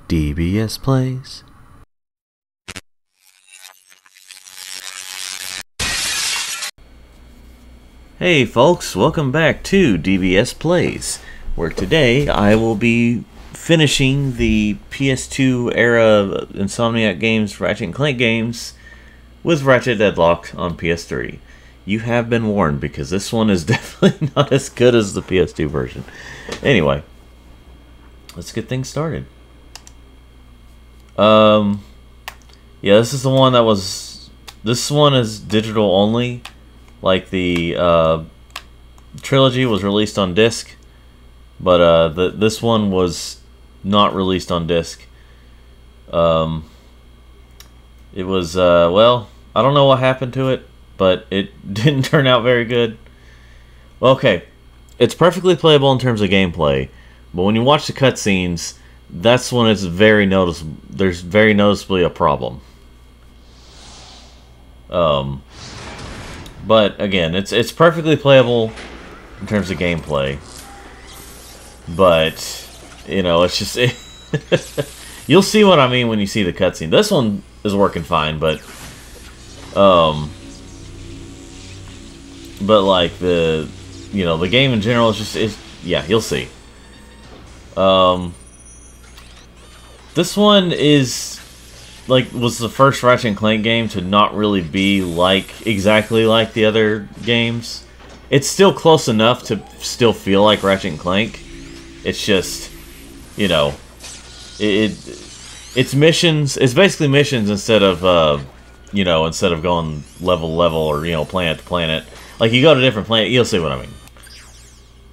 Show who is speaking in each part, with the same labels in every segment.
Speaker 1: DBS Plays. Hey folks, welcome back to DBS Plays, where today I will be finishing the PS2 era Insomniac games, Ratchet & Clank games, with Ratchet Deadlocked on PS3. You have been warned, because this one is definitely not as good as the PS2 version. Anyway, let's get things started. Yeah, this is the one that was... This one is digital only. Like the trilogy was released on disc, but this one was not released on disc. It was, well, I don't know what happened to it, but it didn't turn out very good. Okay, it's perfectly playable in terms of gameplay, but when you watch the cutscenes, that's when it's very noticeable. There's very noticeably a problem. But again, it's perfectly playable in terms of gameplay. But you know, it's just you'll see what I mean when you see the cutscene. This one is working fine, but like the game in general is yeah, you'll see. This one was the first Ratchet & Clank game to not really be exactly like the other games. It's still close enough to still feel like Ratchet & Clank. It's just, it's missions. It's basically missions instead of instead of going level to level or planet to planet. Like you go to different planet, you'll see what I mean.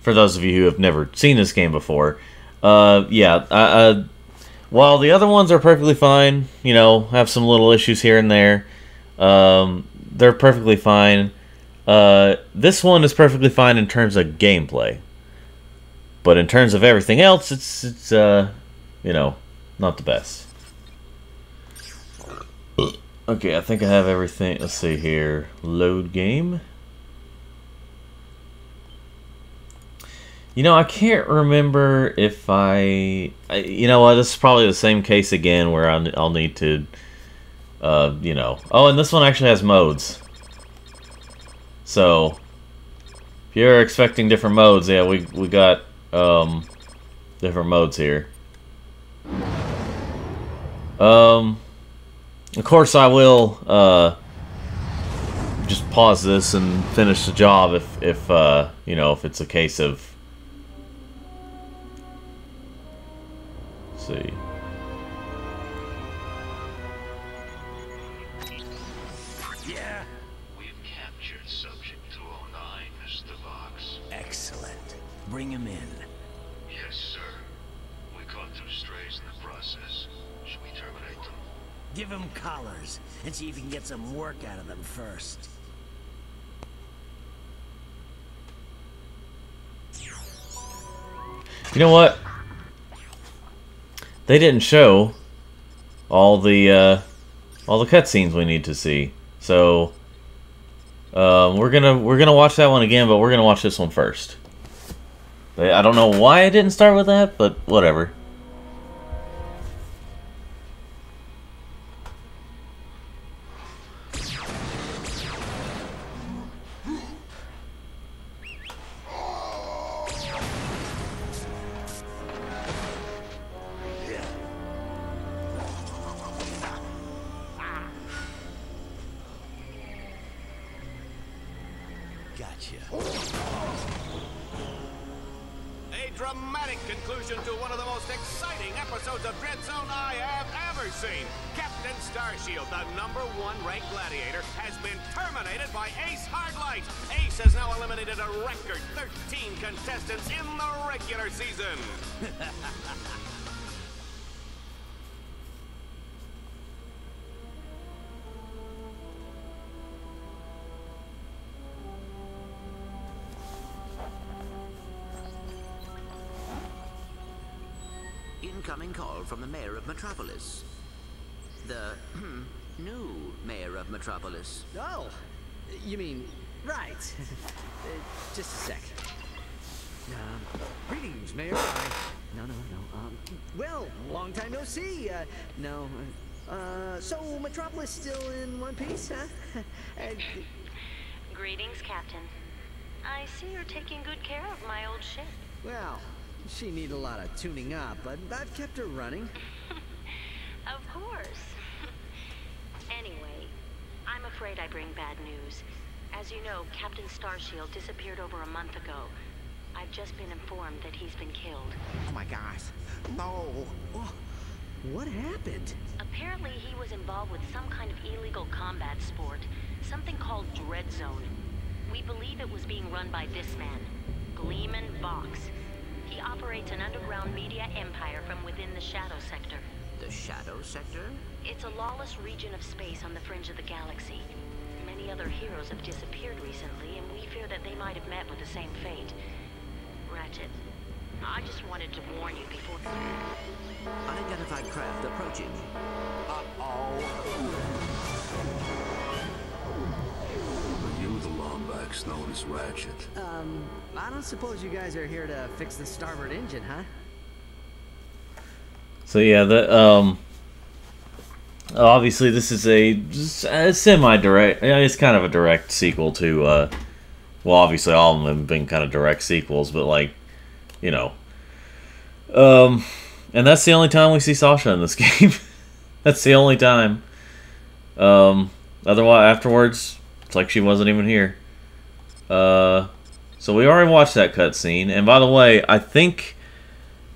Speaker 1: For those of you who have never seen this game before, yeah. While the other ones are perfectly fine, have some little issues here and there, they're perfectly fine. This one is perfectly fine in terms of gameplay. But in terms of everything else, it's not the best. Okay, I think I have everything. Let's see here. Load game. I can't remember if you know what, this is probably the same case again where I'll need to, Oh, and this one actually has modes. So, if you're expecting different modes, yeah, we got, different modes here. Of course I will, just pause this and finish the job if if it's a case of... See.
Speaker 2: Yeah. We've captured subject 209, Mr. Vox. Excellent. Bring him in. Yes, sir. We caught 2 strays in the process. Should we terminate them? Give him collars and see if you can get some work out of them first.
Speaker 1: You know what? They didn't show all the cutscenes we need to see, so we're gonna watch that one again, but we're gonna watch this one first. I don't know why I didn't start with that, but whatever.
Speaker 3: A dramatic conclusion to one of the most exciting episodes of Dread Zone I have ever seen. Captain Starshield, the #1 ranked gladiator, has been terminated by Ace Hardlight. Ace has now eliminated a record 13 contestants in the regular season.
Speaker 4: Incoming call from the mayor of Metropolis. The new mayor of Metropolis.
Speaker 5: Oh, you mean, right. Just a sec. Greetings, Mayor. No. Well, long time no see. No. So Metropolis still in one piece, huh?
Speaker 6: Greetings, Captain. I see you're taking good care of my old ship.
Speaker 5: Well, she need a lot of tuning up, but I've kept her running.
Speaker 6: Of course. Anyway, I'm afraid I bring bad news. As you know, Captain Starshield disappeared over a month ago. I've just been informed that he's been killed.
Speaker 4: Oh my gosh. No.
Speaker 5: Oh, what happened?
Speaker 6: Apparently he was involved with some kind of illegal combat sport, something called Dread Zone. We believe it was being run by this man, Gleeman Vox. He operates an underground media empire from within the Shadow Sector.
Speaker 4: The Shadow Sector?
Speaker 6: It's a lawless region of space on the fringe of the galaxy. Many other heroes have disappeared recently, and we fear that they might have met with the same fate. Ratchet, I just wanted to warn you before...
Speaker 4: Unidentified craft approaching. Uh-oh.
Speaker 2: Are you the Lombax known as Ratchet?
Speaker 5: I don't suppose you guys are here to fix the starboard engine, huh?
Speaker 1: So yeah, obviously this is a semi-direct, it's kind of a direct sequel to, well, obviously all of them have been kind of direct sequels, but like, you know, and that's the only time we see Sasha in this game. That's the only time. Otherwise, afterwards, it's like she wasn't even here. So we already watched that cutscene, and by the way, I think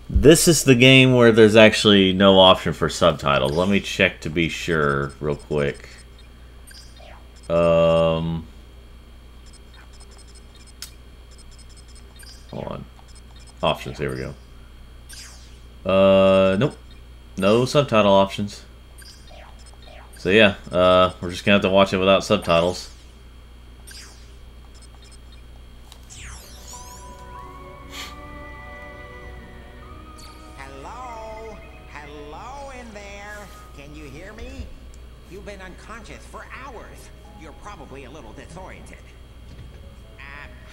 Speaker 1: this is the game where there's actually no option for subtitles. Let me check to be sure real quick. Hold on. Options, here we go. Nope. No subtitle options. So yeah, we're just gonna have to watch it without subtitles.
Speaker 7: Hello in there. Can you hear me? You've been unconscious for hours. You're probably a little disoriented.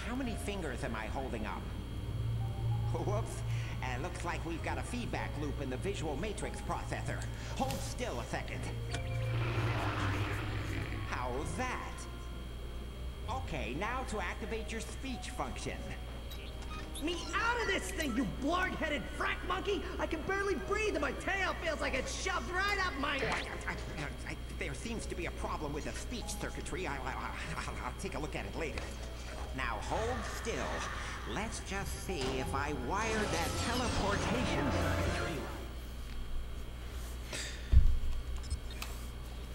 Speaker 7: How many fingers am I holding up? Whoops. Looks like we've got a feedback loop in the visual matrix processor. Hold still a second. How's that? Okay, now to activate your speech function.
Speaker 5: Me out of this thing, you blarg-headed frack monkey! I can barely breathe and my tail feels like it's shoved right up my...
Speaker 7: There seems to be a problem with the speech circuitry. I'll take a look at it later. Now hold still. Let's just see if I wired that teleportation circuitry.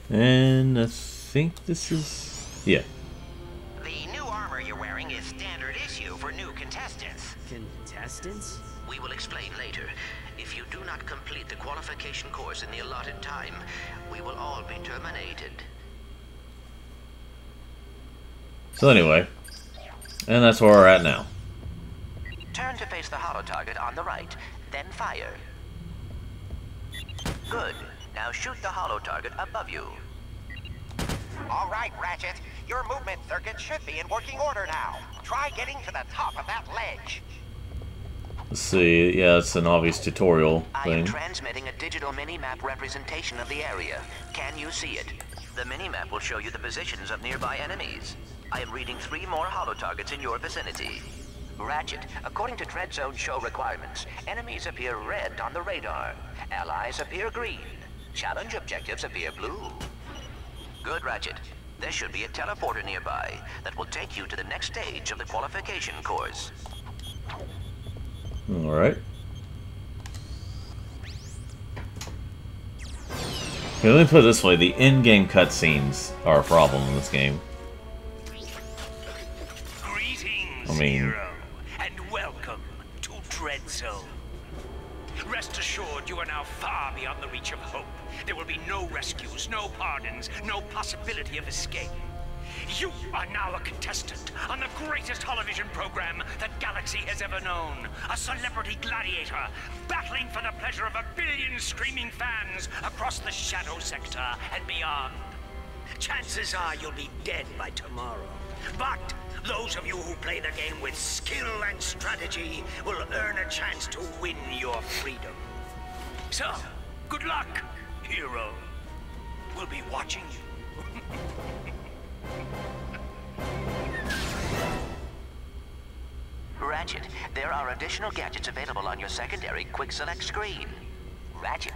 Speaker 1: And I think this is... yeah.
Speaker 7: The new armor you're wearing is standard issue for new contestants.
Speaker 5: Contestants?
Speaker 4: We will explain later. If you do not complete the qualification course in the allotted time, we will all be terminated.
Speaker 1: So anyway, and that's where we're at now.
Speaker 4: Turn to face the holo target on the right, then fire. Good. Now shoot the holo target above you.
Speaker 7: All right, Ratchet. Your movement circuit should be in working order now. Try getting to the top of that ledge.
Speaker 1: Let's see, yeah, it's an obvious tutorial
Speaker 4: I am
Speaker 1: thing.
Speaker 4: transmitting a digital mini-map representation of the area. Can you see it? The mini-map will show you the positions of nearby enemies. I am reading 3 more holo targets in your vicinity. Ratchet, according to Dread Zone show requirements, enemies appear red on the radar. Allies appear green. Challenge objectives appear blue. Good, Ratchet. There should be a teleporter nearby that will take you to the next stage of the qualification course.
Speaker 1: Alright. Okay, let me put it this way, the in-game cutscenes are a problem in this game.
Speaker 2: Greetings,
Speaker 1: I mean...
Speaker 2: hero, and welcome to Dread Zone. Rest assured, you are now far beyond the reach of hope. There will be no rescues, no pardons, no possibility of escape. You are now a contestant on the greatest television program that Galaxy has ever known. A celebrity gladiator, battling for the pleasure of 1 billion screaming fans across the Shadow Sector and beyond. Chances are you'll be dead by tomorrow. But Those of you who play the game with skill and strategy will earn a chance to win your freedom. So, good luck, hero. We'll be watching you.
Speaker 4: Ratchet, there are additional gadgets available on your secondary quick select screen. Ratchet.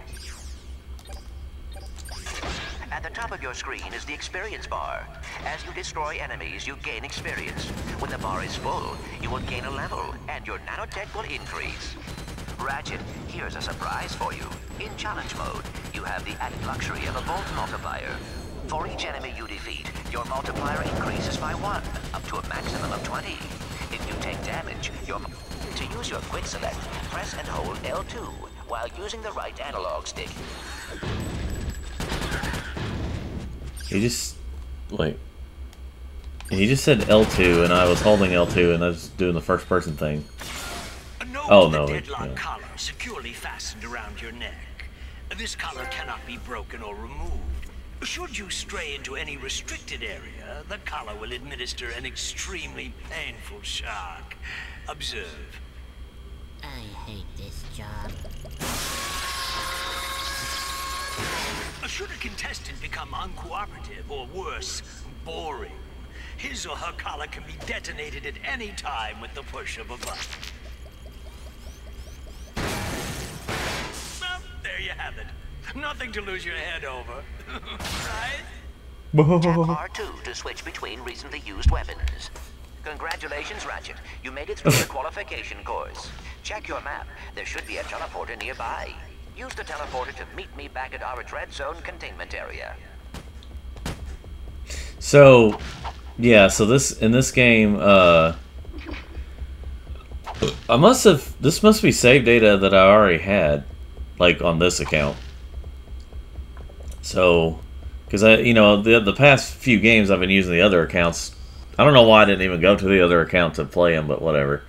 Speaker 4: At the top of your screen is the experience bar. As you destroy enemies, you gain experience. When the bar is full, you will gain a level, and your nanotech will increase. Ratchet, here's a surprise for you. In challenge mode, you have the added luxury of a volt multiplier. For each enemy you defeat, your multiplier increases by 1, up to a maximum of 20. If you take damage, to use your quick select, press and hold L2 while using the right analog stick.
Speaker 1: He just said L2 and I was holding L2 and I was doing the first person thing. Oh no.
Speaker 2: The deadlock collar securely fastened around your neck. This collar cannot be broken or removed. Should you stray into any restricted area, the collar will administer an extremely painful shock. Observe.
Speaker 8: I hate this job.
Speaker 2: Should a contestant become uncooperative or worse, boring, his or her collar can be detonated at any time with the push of a button. Well, there you have it. Nothing to lose your head over. Right?
Speaker 4: Tap R2 to switch between recently used weapons. Congratulations, Ratchet. You made it through the qualification course. Check your map. There should be a teleporter nearby. Use the teleporter to meet me back at our Dread Zone containment area.
Speaker 1: So, yeah, so in this game, this must be save data that I already had, like, on this account. So, because the past few games I've been using the other accounts. I don't know why I didn't even go to the other account to play them, but whatever.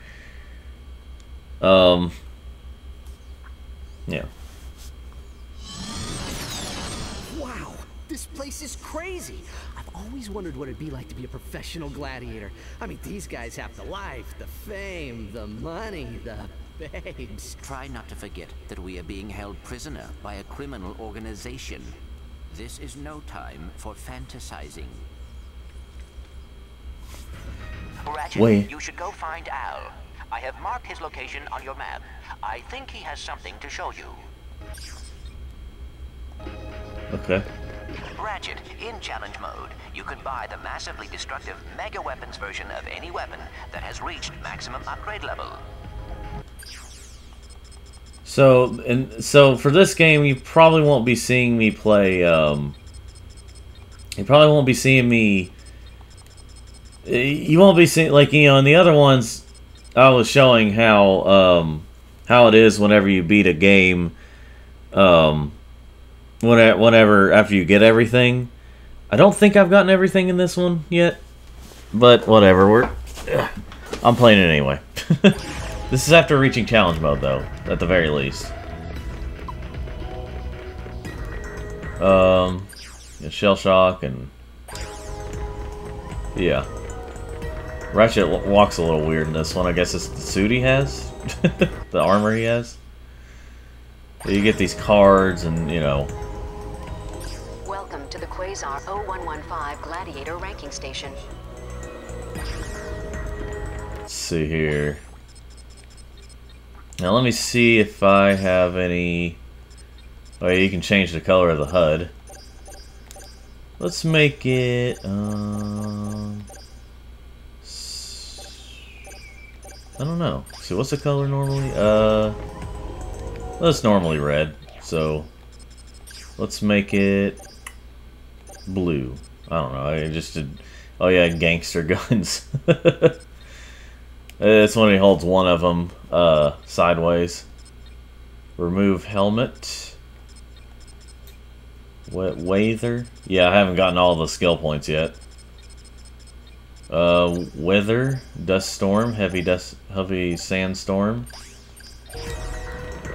Speaker 1: Yeah.
Speaker 5: Wow, this place is crazy. I've always wondered what it'd be like to be a professional gladiator. I mean, these guys have the life, the fame, the money, the babes.
Speaker 9: Try not to forget that we are being held prisoner by a criminal organization. This is no time for fantasizing.
Speaker 4: Ratchet,
Speaker 1: Wait.
Speaker 4: You should go find Al. I have marked his location on your map. I think he has something to show you.
Speaker 1: Okay.
Speaker 4: Ratchet, in challenge mode, you can buy the massively destructive mega weapons version of any weapon that has reached maximum upgrade level.
Speaker 1: So for this game, you probably won't be seeing me play. You probably won't be seeing me. You won't be seeing, like, in the other ones, I was showing how it is whenever you beat a game. Whenever after you get everything. I don't think I've gotten everything in this one yet, but whatever. I'm playing it anyway. This is after reaching challenge mode, though, at the very least. Shell shock and yeah. Ratchet walks a little weird in this one. I guess it's the suit he has, the armor he has. You get these cards, and
Speaker 6: Welcome to the Quasar 0115 Gladiator ranking station.
Speaker 1: Let's see here. Now let me see if I have any. Oh, yeah, you can change the color of the HUD. Let's make it. I don't know. So what's the color normally? Well, it's normally red. So let's make it blue. I don't know. I just did. Oh yeah, gangster guns. It's when he holds one of them sideways. Remove helmet. Weather. Yeah, I haven't gotten all the skill points yet. Weather, dust storm, heavy sandstorm.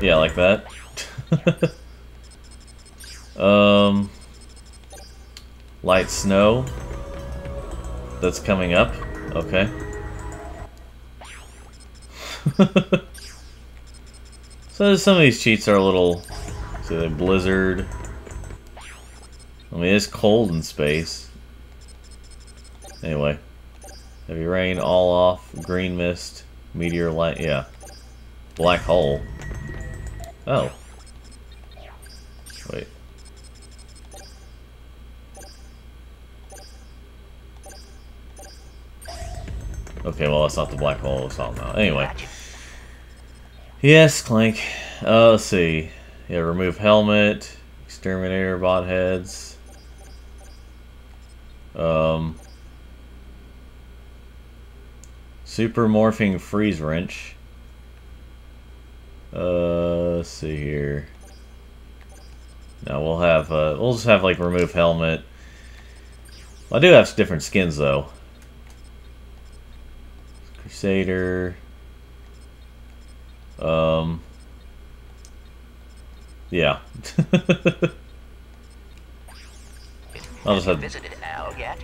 Speaker 1: Yeah, like that. Light snow. That's coming up. Okay. So some of these cheats are a little... So they blizzard. I mean, it's cold in space. Anyway. Heavy rain, all off, green mist, meteor light, yeah. Black hole. Oh. Wait. Okay, well, that's not the black hole it's talking about. Anyway. Yes, Clank. Let's see. Yeah, remove helmet, exterminator, bot heads. Super morphing freeze wrench. Let's see here. Now we'll have we'll just have like remove helmet. I do have different skins though. Crusader. Yeah. I'll just have.
Speaker 4: Visited Al yet?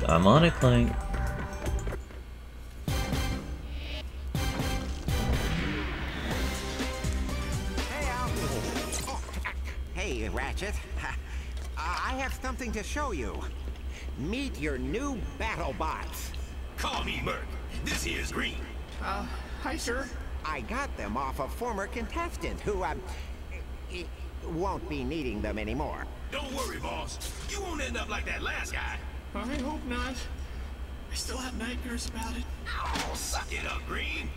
Speaker 1: I'm on it, Clank.
Speaker 7: Hey, Ratchet. I have something to show you. Meet your new battle bots.
Speaker 3: Call me Merc. This here's Green.
Speaker 10: Hi, sir.
Speaker 7: I got them off a former contestant who, won't be needing them anymore.
Speaker 3: Don't worry, boss. You won't end up like that last guy.
Speaker 10: I hope not. I still have nightmares about it.
Speaker 3: Oh, suck it up, Green.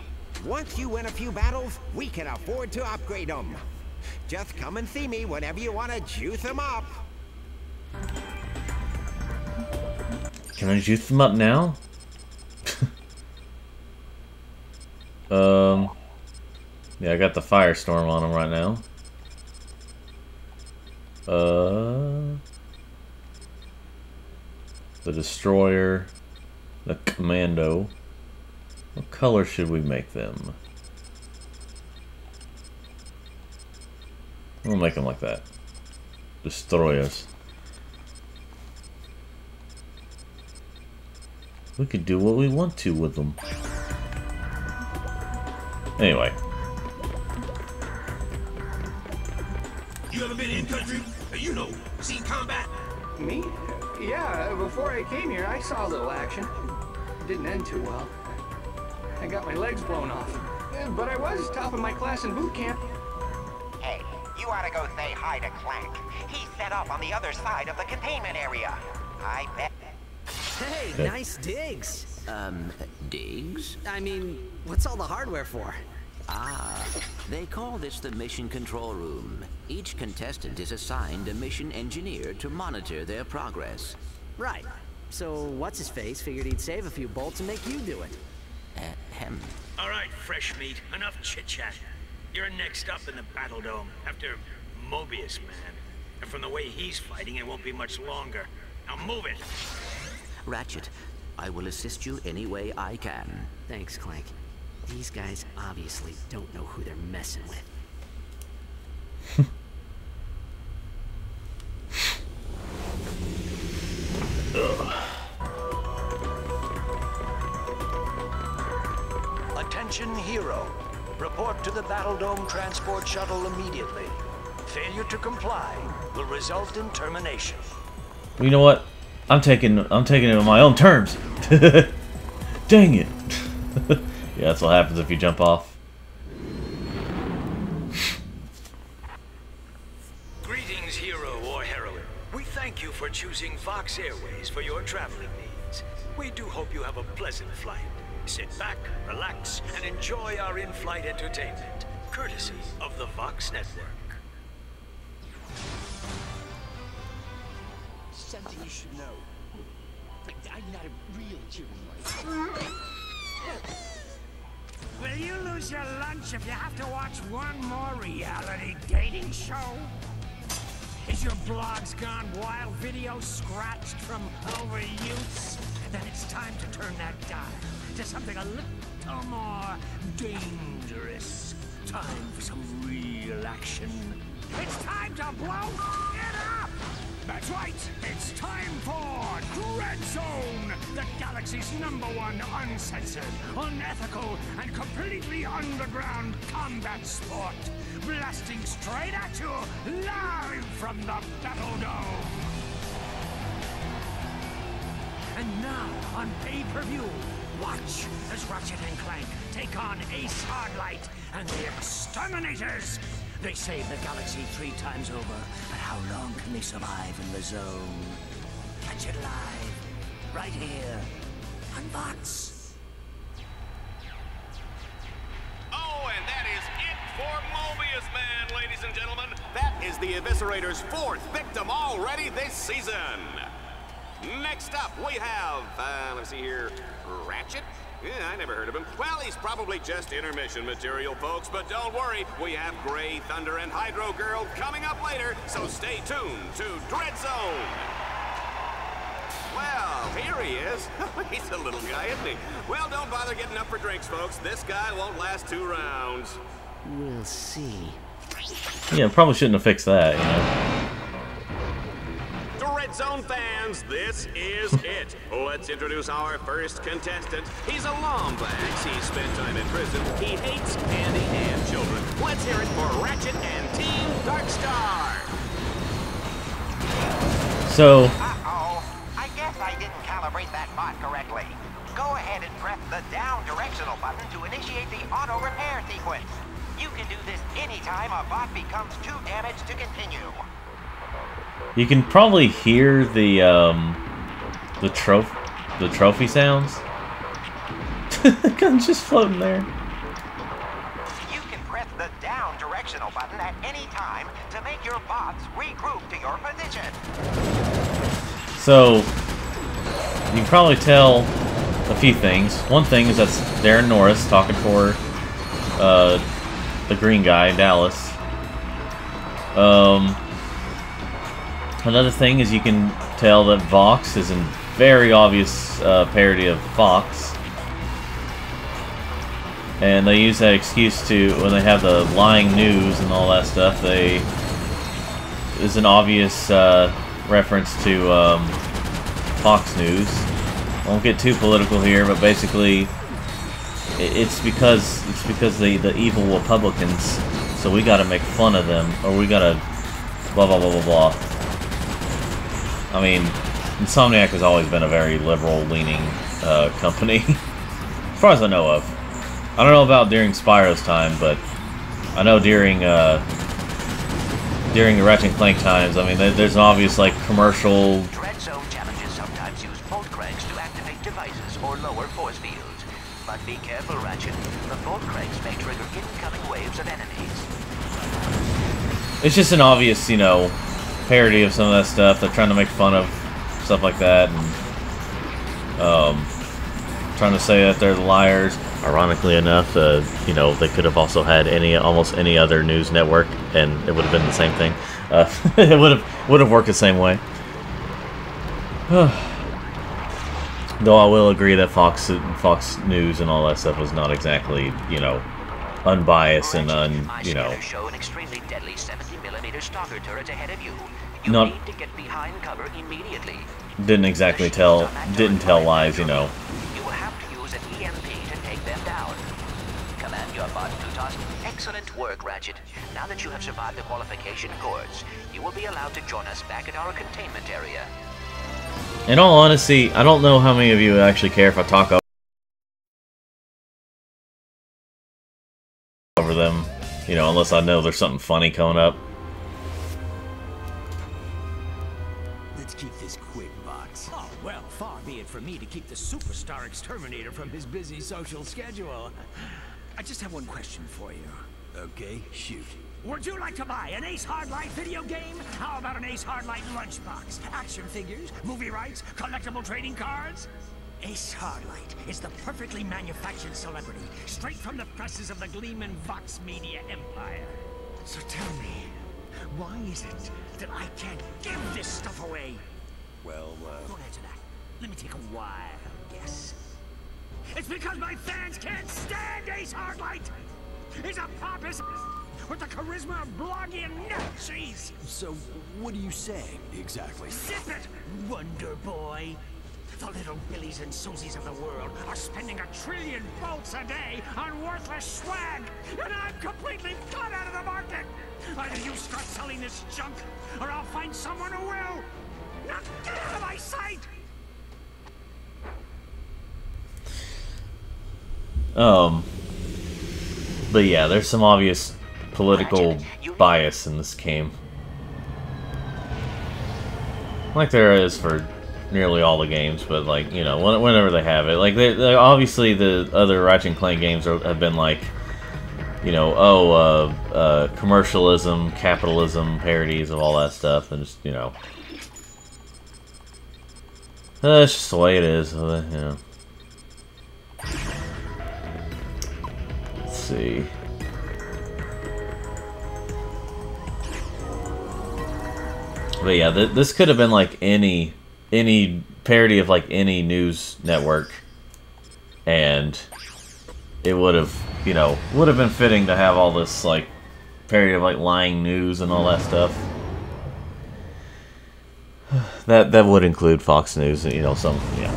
Speaker 7: Once you win a few battles, we can afford to upgrade them. Just come and see me whenever you want to juice them up.
Speaker 1: Can I juice them up now? Yeah, I got the firestorm on them right now. The destroyer, the commando. What color should we make them? We'll make them like that. Destroyers. We could do what we want to with them. Anyway.
Speaker 3: You ever been in country? You know, seen combat?
Speaker 10: Me? Yeah, before I came here, I saw a little action. Didn't end too well. I got my legs blown off. But I was top of my class in boot camp.
Speaker 7: Hey, you ought to go say hi to Clank. He's set up on the other side of the containment area. I bet.
Speaker 5: Hey, nice digs.
Speaker 9: Digs?
Speaker 5: I mean, what's all the hardware for?
Speaker 9: Ah, they call this the mission control room. Each contestant is assigned a mission engineer to monitor their progress.
Speaker 5: Right. So, what's-his-face figured he'd save a few bolts and make you do it.
Speaker 9: Ahem.
Speaker 2: All right, fresh meat. Enough chit-chat. You're next up in the battle dome after Mobius Man. And from the way he's fighting, it won't be much longer. Now move it.
Speaker 9: Ratchet, I will assist you any way I can.
Speaker 5: Thanks, Clank. These guys obviously don't know who they're messing with.
Speaker 2: Attention, hero. Report to the Battle Dome Transport Shuttle immediately. Failure to comply will result in termination.
Speaker 1: You know what? I'm taking it on my own terms. Dang it. Yeah, that's what happens if you jump off.
Speaker 2: Greetings, hero or heroine. We thank you for choosing Vox Airways for your traveling needs. We do hope you have a pleasant flight. Sit back, relax, and enjoy our in-flight entertainment, courtesy of the Vox Network.
Speaker 11: Something you should know. I'm not a real human.
Speaker 12: Will you lose your lunch if you have to watch one more reality dating show? Is your blogs gone wild, video scratched from overuse? Then it's time to turn that dial to something a little more dangerous. Time for some real action. It's time to blow it up! That's right! It's time for Dread Zone! The galaxy's #1 uncensored, unethical, and completely underground combat sport! Blasting straight at you, live from the Battle Dome! And now, on pay-per-view, watch as Ratchet and Clank take on Ace Hardlight and the Exterminators! They saved the galaxy 3 times over, but how long can they survive in the zone? Catch it live, right here, on Vox.
Speaker 3: Oh, and that is it for Mobius Man, ladies and gentlemen. That is the Eviscerator's 4th victim already this season. Next up, we have, let's see here, Ratchet? Yeah, I never heard of him. Well, he's probably just intermission material, folks, but don't worry, we have Grey Thunder and Hydro Girl coming up later, so stay tuned to Dread Zone. Well, here he is. He's a little guy, isn't he? Well, don't bother getting up for drinks, folks. This guy won't last 2 rounds.
Speaker 5: We'll see.
Speaker 1: Yeah, probably shouldn't have fixed that, you know.
Speaker 3: Dread Zone fans, this is it. Let's introduce our first contestant. He's a Lombax. He spent time in prison. He hates candy and children. Let's hear it for Ratchet and Team Darkstar.
Speaker 1: So...
Speaker 7: Uh-oh. I guess I didn't calibrate that bot correctly. Go ahead and press the down directional button to initiate the auto repair sequence. You can do this anytime a bot becomes too damaged to continue.
Speaker 1: You can probably hear the trophy sounds. The gun's just floating there.
Speaker 7: You can press the down directional button at any time to make your bots regroup to your position.
Speaker 1: So you can probably tell a few things. One thing is that's Darren Norris talking for the green guy, Dallas. Another thing is you can tell that Vox is a very obvious parody of Fox. And they use that excuse to, when they have the lying news and all that stuff, is an obvious reference to Fox News. I won't get too political here, but basically it's because the evil Republicans, so we gotta make fun of them, or we gotta blah blah blah blah blah. I mean, Insomniac has always been a very liberal-leaning company, as far as I know of. I don't know about during Spyro's time, but I know during the Ratchet and Clank times, I mean, there's an obvious, like, commercial...
Speaker 4: Dread Zone challenges sometimes use bolt cranks to activate devices or lower force fields. But be careful, Ratchet. The bolt cranks may trigger incoming waves of enemies.
Speaker 1: It's just an obvious, you know, parody of some of that stuff. They're trying to make fun of stuff like that, and trying to say that they're liars. Ironically enough, you know, they could have also had almost any other news network, and it would have been the same thing. It would have worked the same way. Though I will agree that Fox News and all that stuff was not exactly, you know, unbiased and you know.
Speaker 4: Show an extremely deadly 70mm stalker turret ahead of you. You
Speaker 1: Not,
Speaker 4: need to get behind cover immediately.
Speaker 1: Didn't tell lies, you know.
Speaker 4: You will have to use an EMP to take them down. Command your bot, Plutos. Excellent work, Ratchet. Now that you have survived the qualification course, you will be allowed to join us back at our containment area.
Speaker 1: In all honesty, I don't know how many of you actually care if I talk over them, you know, unless I know there's something funny coming up.
Speaker 12: Let's keep this quick, Vox. Oh, well, far be it from me to keep the superstar exterminator from his busy social schedule. I just have one question for you.
Speaker 11: Okay, shoot.
Speaker 12: Would you like to buy an Ace Hardlight video game? How about an Ace Hardlight lunchbox? Action figures, movie rights, collectible trading cards? Ace Hardlight is the perfectly manufactured celebrity, straight from the presses of the Gleeman Vox Media empire. So tell me, why is it that I can't give this stuff away?
Speaker 11: Well,
Speaker 12: Don't answer that. Let me take a wild guess. It's because my fans can't stand Ace Hardlight! It's a pompous with the charisma of blogging and nut cheese.
Speaker 11: So, what do you say, exactly?
Speaker 12: Zip it, Wonder Boy. The little Billies and Susies of the world are spending 1 trillion volts a day on worthless swag, and I'm completely cut out of the market. Either you start selling this junk, or I'll find someone who will. Now get out of my sight!
Speaker 1: But yeah, there's some obvious political bias in this game. Like there is for nearly all the games, but like, you know, whenever they have it. Like, they obviously the other Ratchet and Clank games have been like, you know, commercialism, capitalism, parodies of all that stuff, and just, you know. That's just the way it is, you know. Let's see. But yeah, this could have been like any parody of like any news network, and it would have, you know, would have been fitting to have all this like parody of like lying news and all that stuff. That would include Fox News, you know, some, yeah.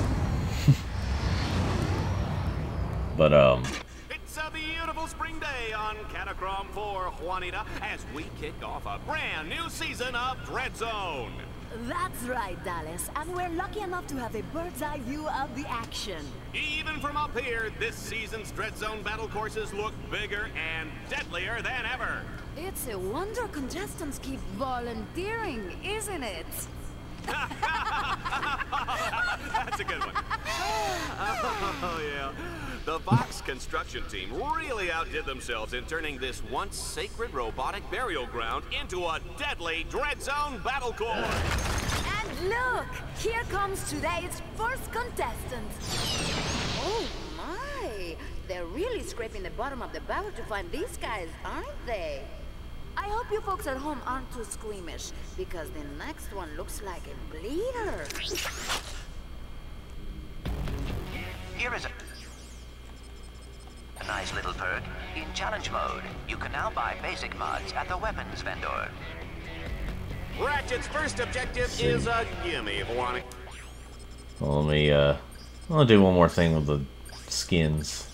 Speaker 1: But
Speaker 3: It's a beautiful spring day on Catacrom 4, Juanita, as we kick off a brand new season of Dread Zone.
Speaker 13: That's right, Dallas, and we're lucky enough to have a bird's eye view of the action.
Speaker 3: Even from up here, this season's Dread Zone battle courses look bigger and deadlier than ever.
Speaker 13: It's a wonder contestants keep volunteering, isn't it?
Speaker 3: That's a good one. Oh, yeah. The Vox construction team really outdid themselves in turning this once sacred robotic burial ground into a deadly Dread Zone battle course.
Speaker 13: And look, here comes today's first contestant. Oh my, they're really scraping the bottom of the barrel to find these guys, aren't they? I hope you folks at home aren't too squeamish, because the next one looks like a bleeder.
Speaker 4: Here is a nice little perk. In challenge mode, you can now buy basic mods at the weapons vendor.
Speaker 3: Ratchet's first objective is a gimme, Juanita.
Speaker 1: well, let me I'll do one more thing with the skins.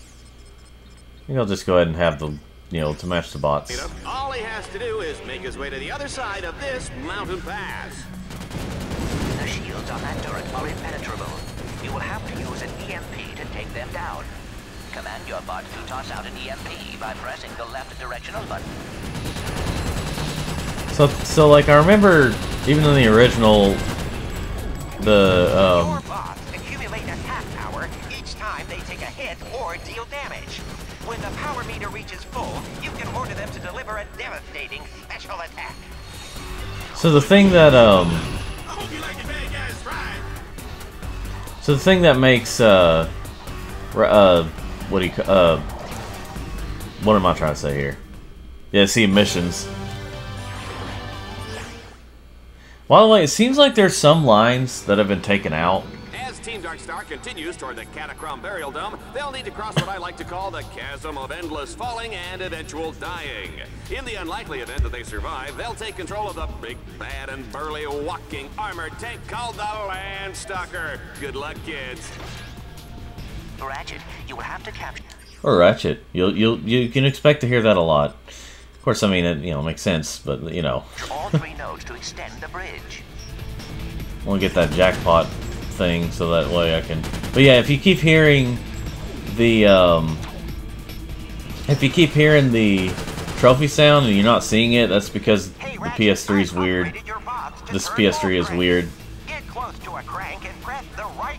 Speaker 1: I think I'll just go ahead and have the, you know, to match the bots.
Speaker 3: All he has to do is make his way to the other side of this mountain pass.
Speaker 4: The shields on that turret are impenetrable. You will have to use an EMP to take them down. Command your bot to toss out an EMP by pressing the left directional button.
Speaker 1: So like I remember, even in the original,
Speaker 7: Your bots accumulate attack power each time they take a hit or deal damage. When the power meter reaches full, you can order them to deliver a devastating special attack.
Speaker 1: So the thing that so the thing that makes what am I trying to say here? Yeah, see missions. By the way, it seems like there's some lines that have been taken out.
Speaker 3: As Team Darkstar continues toward the Catacrom Burial Dome, they'll need to cross what I like to call the chasm of endless falling and eventual dying. In the unlikely event that they survive, they'll take control of the big, bad, and burly walking armored tank called the Landstalker. Good luck, kids.
Speaker 4: Ratchet, you will have to capture...
Speaker 1: Or Ratchet. You can expect to hear that a lot. Of course, I mean, it, you know, makes sense, but, you know.
Speaker 4: all 3 nodes to extend the bridge.
Speaker 1: I want to get that jackpot thing so that way I can... But yeah, if you keep hearing the, trophy sound and you're not seeing it, that's because the PS3 is weird. This PS3 is weird.
Speaker 7: Get close to a crank and press the right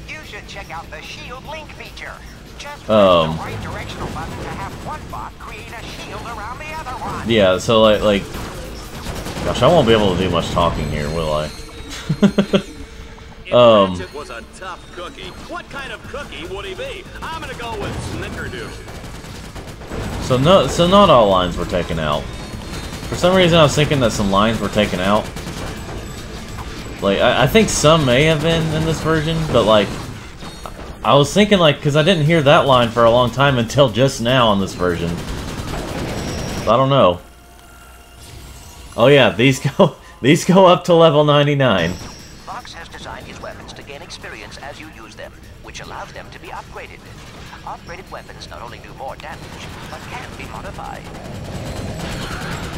Speaker 7: You should check out the shield link feature. Just press the right directional button to have one bot create a shield around the other one.
Speaker 1: Yeah, so like gosh, I won't be able to do much talking here, will I?
Speaker 3: If Ratchet was a tough cookie, what kind of cookie would he be? I'm gonna go with Snickerdoodle.
Speaker 1: So not all lines were taken out. For some reason, I was thinking that some lines were taken out. Like I think some may have been in this version, but like I was thinking, like, because I didn't hear that line for a long time until just now in this version. I don't know. Oh yeah, these go up to level 99.
Speaker 4: Fox has designed his weapons to gain experience as you use them, which allows them to be upgraded. Upgraded weapons not only do more damage, but can be modified.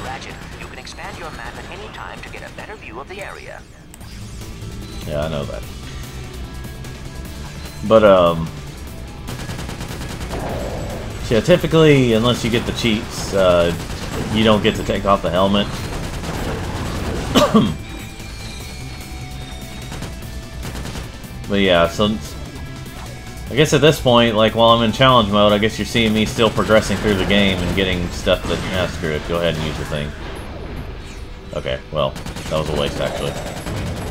Speaker 4: Ratchet, you can expand your map at any time to get a better view of the area.
Speaker 1: Yeah, I know that. But, yeah, typically, unless you get the cheats, you don't get to take off the helmet. But yeah, so I guess at this point, like while I'm in challenge mode, I guess you're seeing me still progressing through the game and getting stuff that, yeah, screw it, go ahead and use the thing. Okay, well, that was a waste actually.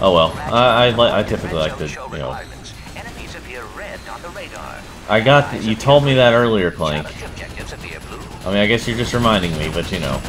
Speaker 1: Oh well, I typically like to, you know. I got, you told me that earlier, Clank. I mean, I guess you're just reminding me, but you know.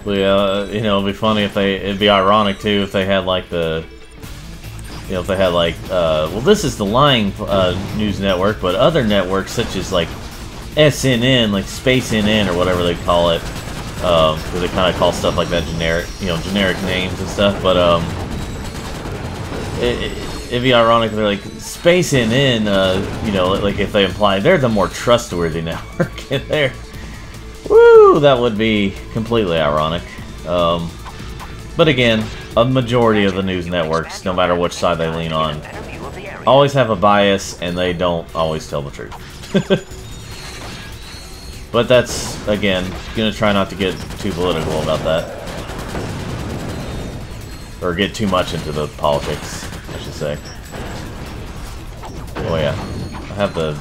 Speaker 1: Yeah, you know, it'd be funny if it'd be ironic too if they had like the, you know, if they had like, well, this is the lying news network, but other networks such as like SNN, like Space NN or whatever they call it, because they kind of call stuff like that generic, you know, generic names and stuff. But it'd be ironic if they're like Space NN, you know, like if they imply they're the more trustworthy network in there. Woo! That would be completely ironic. But again, a majority of the news networks, no matter which side they lean on, always have a bias and they don't always tell the truth. But that's, again, gonna try not to get too political about that. Or get too much into the politics, I should say. Oh yeah, I have the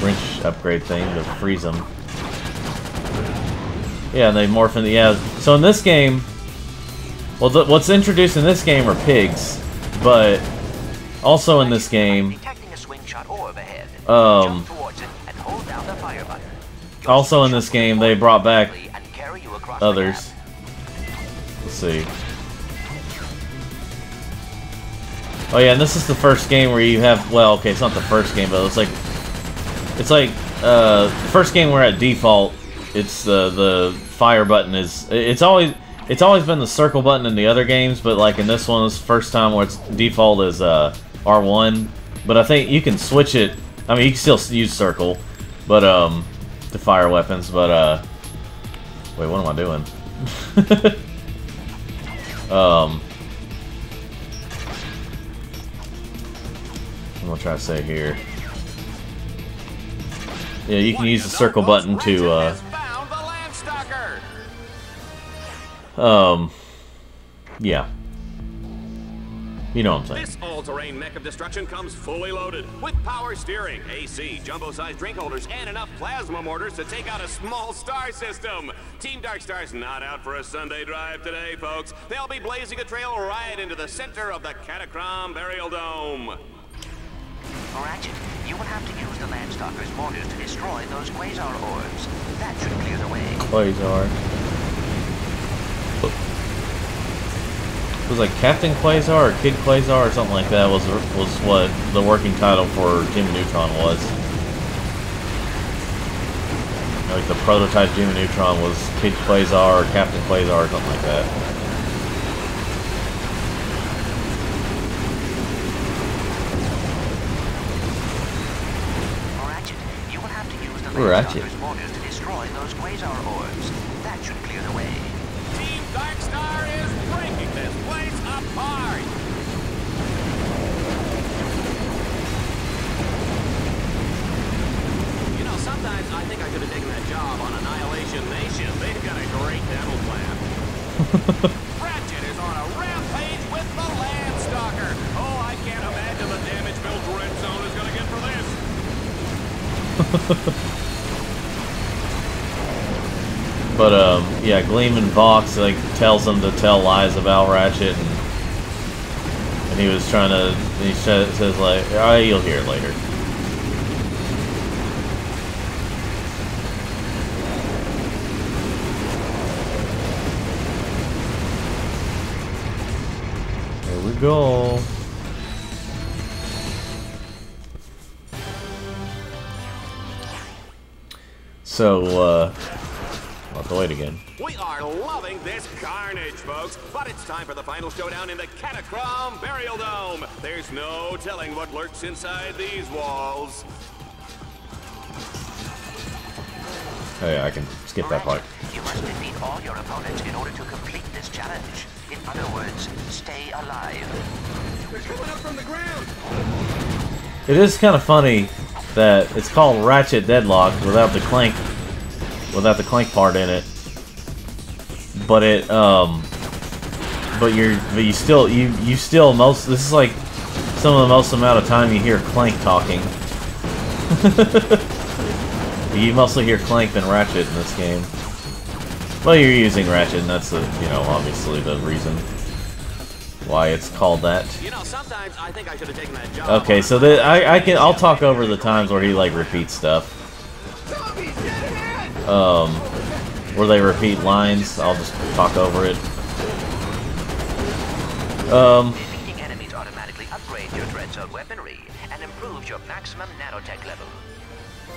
Speaker 1: wrench upgrade thing to freeze them. Yeah, and they morph into, yeah, so in this game, well, what's introduced in this game are pigs, but also in this game, also in this game, they brought back others. Let's see. Oh yeah, and this is the first game where you have, well, okay, it's not the first game, but it's like the first game where at default, it's the fire button is, it's always been the circle button in the other games, but like in this one, it's the first time where its default is R1. But I think you can switch it. I mean, you can still use circle, but to fire weapons. But wait, what am I doing? I'm gonna try to say here. Yeah, you can use the circle button to yeah. You know what I'm saying.
Speaker 3: This all-terrain mech of destruction comes fully loaded with power steering, AC, jumbo-sized drink holders, and enough plasma mortars to take out a small star system. Team Darkstar's not out for a Sunday drive today, folks. They'll be blazing a trail right into the center of the Catacrom Burial Dome.
Speaker 4: Ratchet, you will have to use the Landstalker's mortars to destroy those quasar orbs. That should clear the way.
Speaker 1: Quasar. It was like Captain Quasar or Kid Quasar or something like that was what the working title for Jimmy Neutron was. Like the prototype Jimmy Neutron was Kid Quasar or Captain Quasar or something like that.
Speaker 4: Ratchet, you will have to use the
Speaker 1: Ratchet.
Speaker 4: Landstalker's mortars to destroy those quasar orbs. That should clear the way.
Speaker 3: Team Darkstar is breaking this place apart! You know, sometimes I think I could have taken that job on Annihilation Nation. They've got a great dental plan. Ratchet is on a rampage with the Landstalker. Oh, I can't imagine the damage Bill Dread Zone is going to get for this.
Speaker 1: But yeah, Gleeman Vox like tells him to tell lies about Ratchet, and he was trying to. He says like, "Alright, you'll hear it later." go. So, I'll have to wait again.
Speaker 3: We are loving this carnage, folks, but it's time for the final showdown in the Catacomb Burial Dome. There's no telling what lurks inside these walls.
Speaker 1: Oh yeah, I can skip that part.
Speaker 4: You must defeat all your opponents in order to complete this challenge. In other words, stay alive.
Speaker 3: They're coming up from the ground!
Speaker 1: It is kind of funny that it's called Ratchet Deadlocked without the Clank part in it. But it but you still most, this is like some of the most amount of time you hear Clank talking. You mostly hear Clank than Ratchet in this game. Well, you're using Ratchet, and that's the, you know, obviously the reason why it's called that.
Speaker 3: You know, sometimes I think I should have taken that job.
Speaker 1: Okay, so I'll talk over the times where he like repeats stuff. Where they repeat lines, I'll just talk over it.
Speaker 4: Defeating enemies automatically upgrades your Dread Zone weaponry and improves your maximum nanotech level.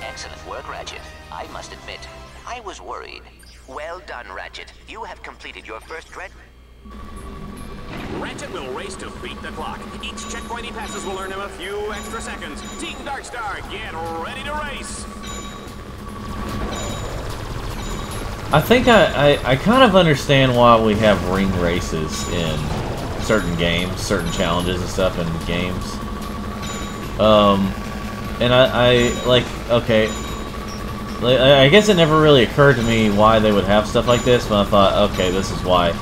Speaker 4: Excellent work, Ratchet. I must admit, I was worried. Well done, Ratchet. You have completed your first Dread...
Speaker 3: Ratchet will race to beat the clock. Each checkpoint he passes will earn him a few extra seconds. Team Darkstar, get ready to race!
Speaker 1: I think I kind of understand why we have ring races in certain games, certain challenges and stuff in games. And I like, okay, I guess it never really occurred to me why they would have stuff like this, but I thought, okay, this is why.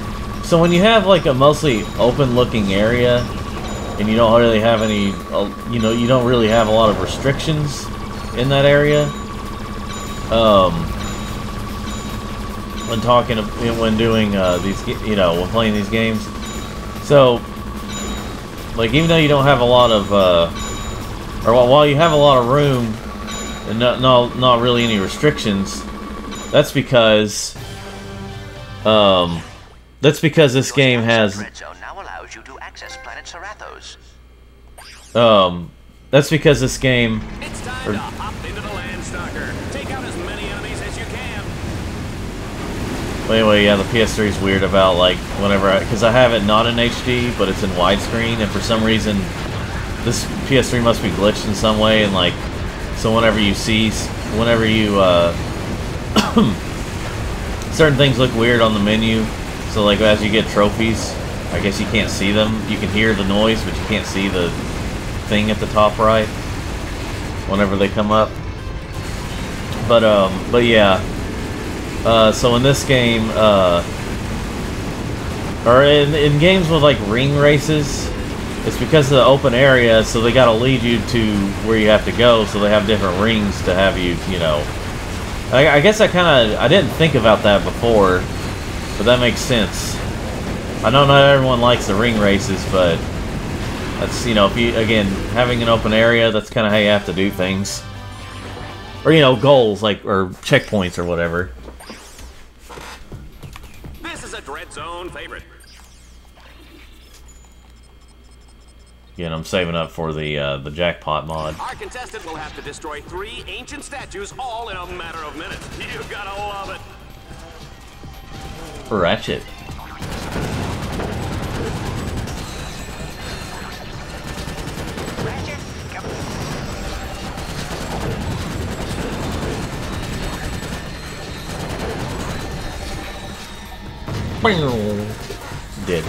Speaker 1: So when you have like a mostly open-looking area, and you don't really have any, you know, you don't really have a lot of restrictions in that area, when doing these, you know, when playing these games. So, like, even though you don't have a lot of, or while you have a lot of room and not really any restrictions, that's because this game has.
Speaker 4: Dread Zone now allows you to access planet Serathos.
Speaker 1: That's because this game.
Speaker 3: It's time to hop into the Landstalker. Take out as many enemies as you can.
Speaker 1: Well, anyway, yeah, the PS3 is weird about like whenever because I have it not in HD, but it's in widescreen, and for some reason, this PS3 must be glitched in some way, and like, so whenever you certain things look weird on the menu. So like as you get trophies, I guess you can't see them. You can hear the noise, but you can't see the thing at the top right whenever they come up. But yeah. So in this game, or in games with like ring races, it's because of the open area, so they gotta lead you to where you have to go, so they have different rings to have you, you know. I guess I didn't think about that before, but that makes sense. I know not everyone likes the ring races, but that's, you know, if you, again, having an open area, that's kind of how you have to do things. Or, you know, goals, like, or checkpoints or whatever.
Speaker 3: This is a Dread Zone favorite.
Speaker 1: Again, I'm saving up for the jackpot mod.
Speaker 3: Our contestant will have to destroy 3 ancient statues all in a matter of minutes. You gotta love it.
Speaker 1: Ratchet.
Speaker 7: Ratchet, come.
Speaker 1: Did.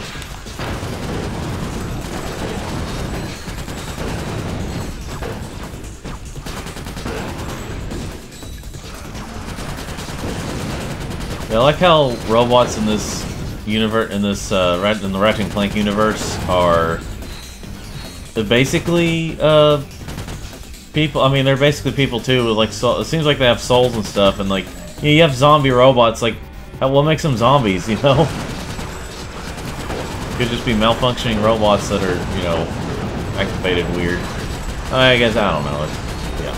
Speaker 1: Yeah, I like how robots in this universe, in the Ratchet and Clank universe, are basically people. I mean, they're basically people too. With like, it seems like they have souls and stuff, and like, you have zombie robots. Like, what makes them zombies? You know, could just be malfunctioning robots that are, you know, activated weird. I guess I don't know. Yeah.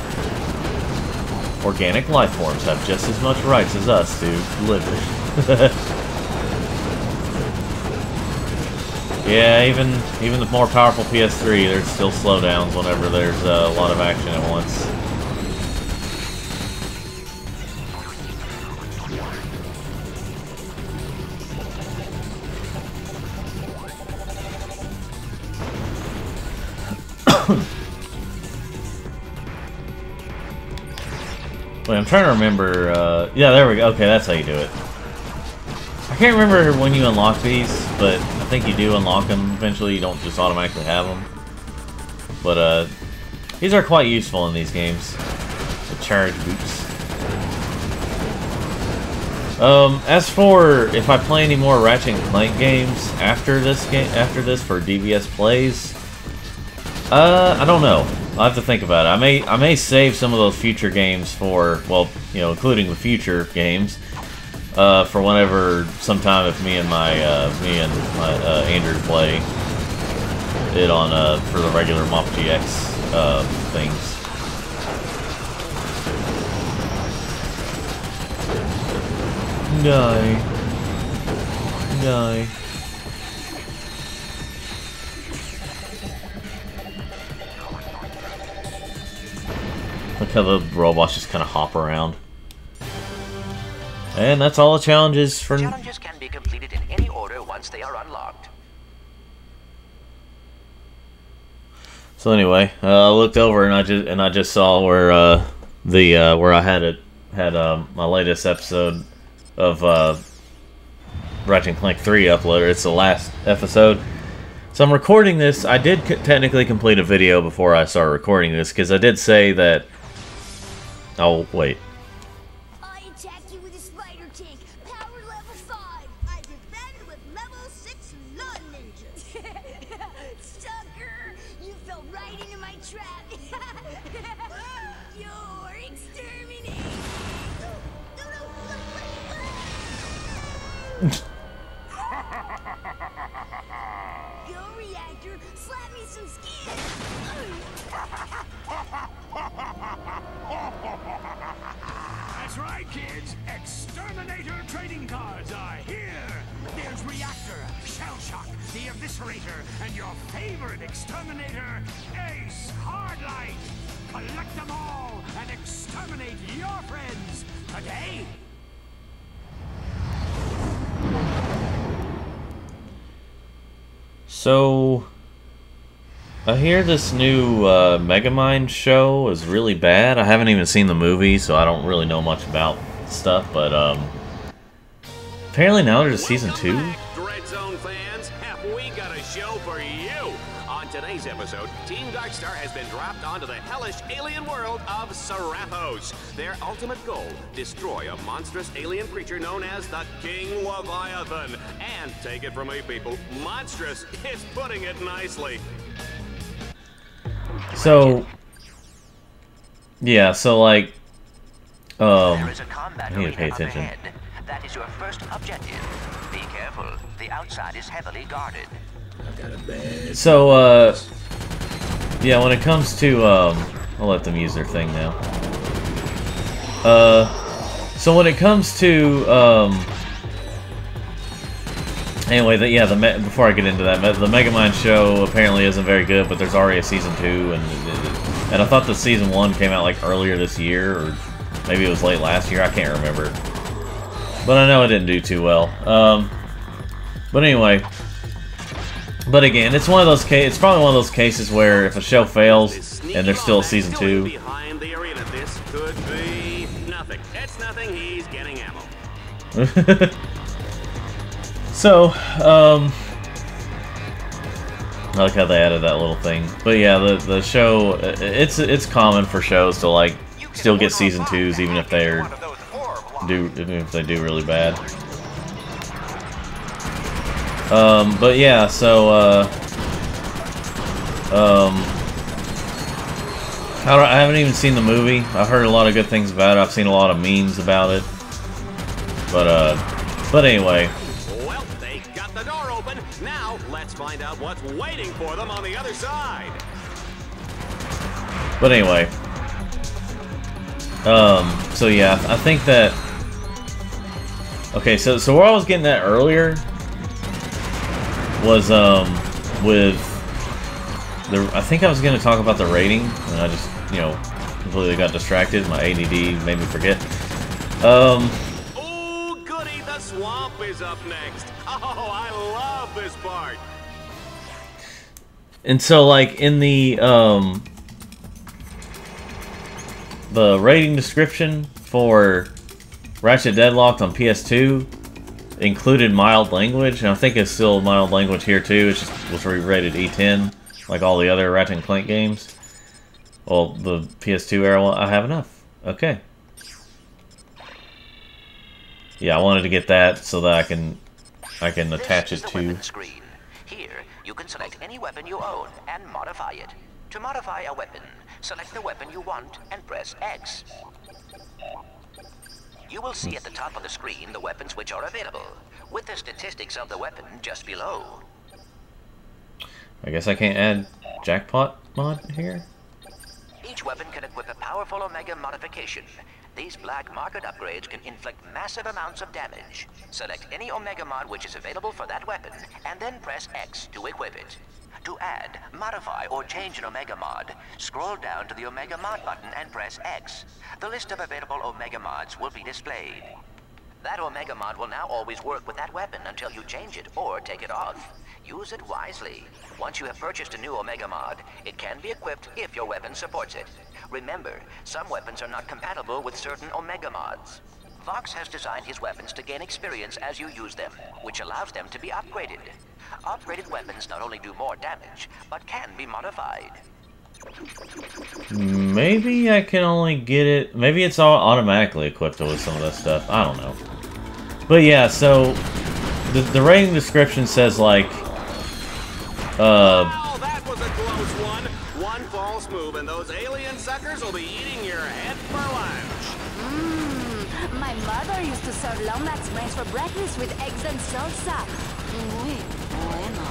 Speaker 1: Organic life forms have just as much rights as us to live. Yeah, even the more powerful PS3, there's still slowdowns whenever there's a lot of action at once. Wait, I'm trying to remember, yeah, there we go. Okay, that's how you do it. I can't remember when you unlock these, but I think you do unlock them eventually. You don't just automatically have them. But, these are quite useful in these games. The charge boots. As for if I play any more Ratchet and Clank games after this for DBS plays, I don't know. I'll have to think about it. I may save some of those future games for, well, you know, including the future games, for whenever, sometime if me and my Andrew play it on for the regular MOPGX things. Die. Look how the robots just kind of hop around. And that's all the challenges for...
Speaker 4: Challenges can be completed in any order once they are unlocked.
Speaker 1: So anyway, I looked over and I just saw where where I had my latest episode of Ratchet & Clank 3 uploaded. It's the last episode. So I'm recording this. I did technically complete a video before I started recording this because I did say that... Oh, wait.
Speaker 14: I attack you with a spider tank, power level 5. I defend with level 6 non-ninjas. Sucker, you fell right into my trap. You're exterminating. Yo, reactor, slap me some skin.
Speaker 12: That's right, kids. Exterminator trading cards are here. There's Reactor, Shell Shock, the Eviscerator, and your favorite exterminator, Ace Hardlight. Collect them all and exterminate your friends today.
Speaker 1: So, I hear this new Megamind show is really bad. I haven't even seen the movie, so I don't really know much about stuff, but apparently now there's a season 2.
Speaker 3: Dread Zone fans, have we got a show for you? On today's episode, Team Darkstar has been dropped onto the hellish alien world of Serapos. Their ultimate goal, destroy a monstrous alien creature known as the King Leviathan. And take it from me, people, monstrous is putting it nicely.
Speaker 1: So, yeah, so like,
Speaker 4: There is a combat
Speaker 1: I need to pay
Speaker 4: arena up
Speaker 1: attention.
Speaker 4: ahead. That is your first objective. Be careful. The outside is heavily guarded.
Speaker 1: So, yeah, when it comes to, I'll let them use their thing now. So when it comes to, anyway, before I get into that, the Megamind show apparently isn't very good, but there's already a season 2, and I thought the season 1 came out like earlier this year, or maybe it was late last year, I can't remember. But I know it didn't do too well. But anyway, but again, it's one of those it's probably one of those cases where if a show fails and there's still a season 2.
Speaker 3: Behind the arena, this could be nothing. It's nothing. He's getting ammo.
Speaker 1: So, I like how they added that little thing. But yeah, the show, it's common for shows to like still get season 2s even if they do really bad. But yeah, so I haven't even seen the movie. I've heard a lot of good things about it. I've seen a lot of memes about it. But anyway.
Speaker 3: Well, they got the door open. Now, let's find out what's waiting for them on the other side.
Speaker 1: But anyway. So yeah, I think that... Okay, so where I was getting at earlier was with the. I think I was going to talk about the rating, and I just, you know, completely got distracted. My ADD made me forget.
Speaker 3: Oh, goody! The swamp is up next. Oh, I love this part.
Speaker 1: And so, like, in the rating description for Ratchet Deadlocked on PS2 included mild language, and I think it's still mild language here too. It just was rated E10, like all the other Ratchet and Clank games. Well, the PS2 era, I have enough. Okay. Yeah, I wanted to get that so that I can attach it to.
Speaker 4: Here, you can select any weapon you own and modify it. To modify a weapon, select the weapon you want and press X. You will see at the top of the screen the weapons which are available, with the statistics of the weapon just below.
Speaker 1: I guess I can't add jackpot mod here?
Speaker 4: Each weapon can equip a powerful Omega modification. These black market upgrades can inflict massive amounts of damage. Select any Omega mod which is available for that weapon, and then press X to equip it. To add, modify, or change an Omega mod, scroll down to the Omega mod button and press X. The list of available Omega mods will be displayed. That Omega mod will now always work with that weapon until you change it or take it off. Use it wisely. Once you have purchased a new Omega mod, it can be equipped if your weapon supports it. Remember, some weapons are not compatible with certain Omega mods. Vox has designed his weapons to gain experience as you use them, which allows them to be upgraded. Upgraded weapons not only do more damage, but can be modified.
Speaker 1: Maybe I can only get it... Maybe it's all automatically equipped with some of that stuff. I don't know. But yeah, so... The rating description says, like...
Speaker 3: Oh, that was a close one. One false move and those alien suckers will be eating your head for lunch.
Speaker 13: My mother used to serve Lomax brains for breakfast with eggs and salsa. Muy bueno.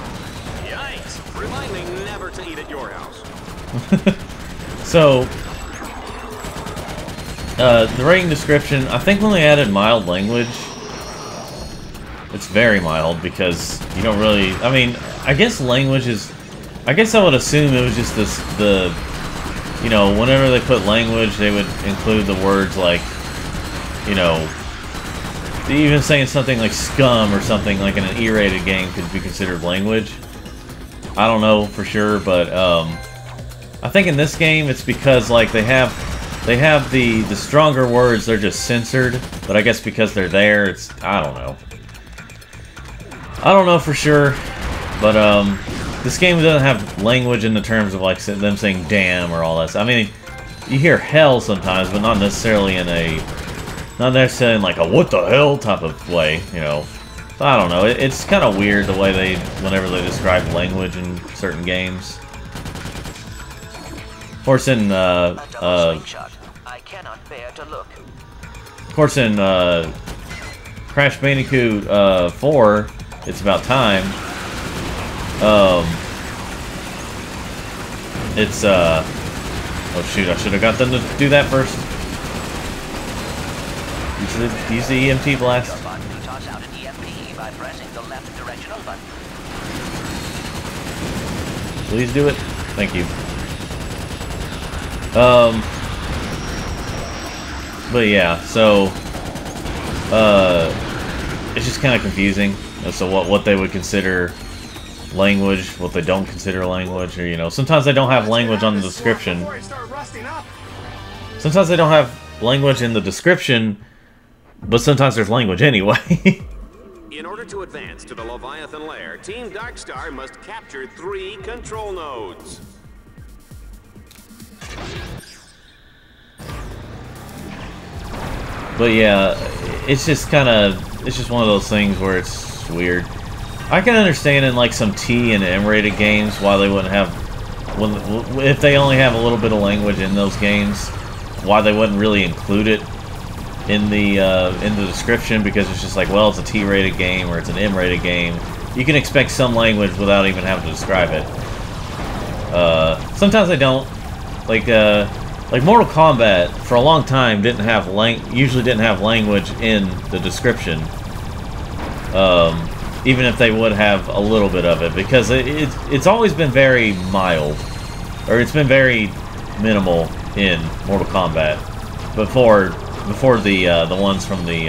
Speaker 3: Yikes! Remind me never to eat at your house.
Speaker 1: So, the rating description, I think when they added mild language, it's very mild because you don't really, I mean, I guess language is, I guess I would assume it was just you know, whenever they put language, they would include the words like, you know, even saying something like scum or something like in an E-rated game could be considered language. I don't know for sure, but I think in this game it's because like they have the stronger words, they're just censored, but I guess because they're there, it's, I don't know. I don't know for sure, but this game doesn't have language in the terms of like them saying damn or all that. I mean, you hear hell sometimes, but not necessarily in like a what the hell type of way, you know. So I don't know. It's kind of weird the way whenever they describe language in certain games. Of course, in Crash Bandicoot 4, It's About Time. It's oh shoot! I should have got them to do that first. Use the EMT blast. Please do it. Thank you. But yeah, so it's just kind of confusing as to what they would consider language, what they don't consider language, or you know, sometimes they don't have language on the description. Sometimes they don't have language in the description, but sometimes there's language anyway.
Speaker 3: In order to advance to the Leviathan lair, Team Darkstar must capture 3 control nodes.
Speaker 1: But yeah, it's just one of those things where it's weird. I can understand in like some T and M-rated games why they wouldn't have, if they only have a little bit of language in those games, why they wouldn't really include it in the description, because it's just like, well, it's a T-rated game or it's an M-rated game. You can expect some language without even having to describe it. Sometimes they don't. Like Mortal Kombat for a long time usually didn't have language in the description. even if they would have a little bit of it, because it's always been very mild, or it's been very minimal in Mortal Kombat before the ones from the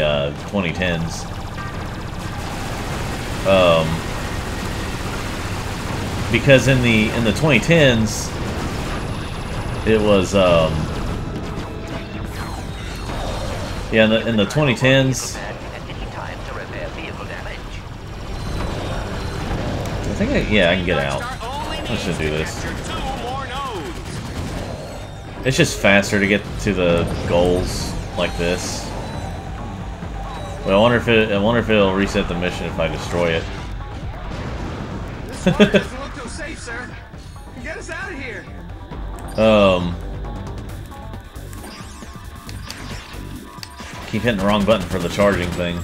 Speaker 1: 2010s. Because in the 2010s, it was yeah, in the 2010s. I think I can get out. Let's just do this. It's just faster to get to the goals like this. But I wonder if it'll reset the mission if I destroy it.
Speaker 10: This water doesn't look too safe, sir. Get us out of here.
Speaker 1: Keep hitting the wrong button for the charging thing.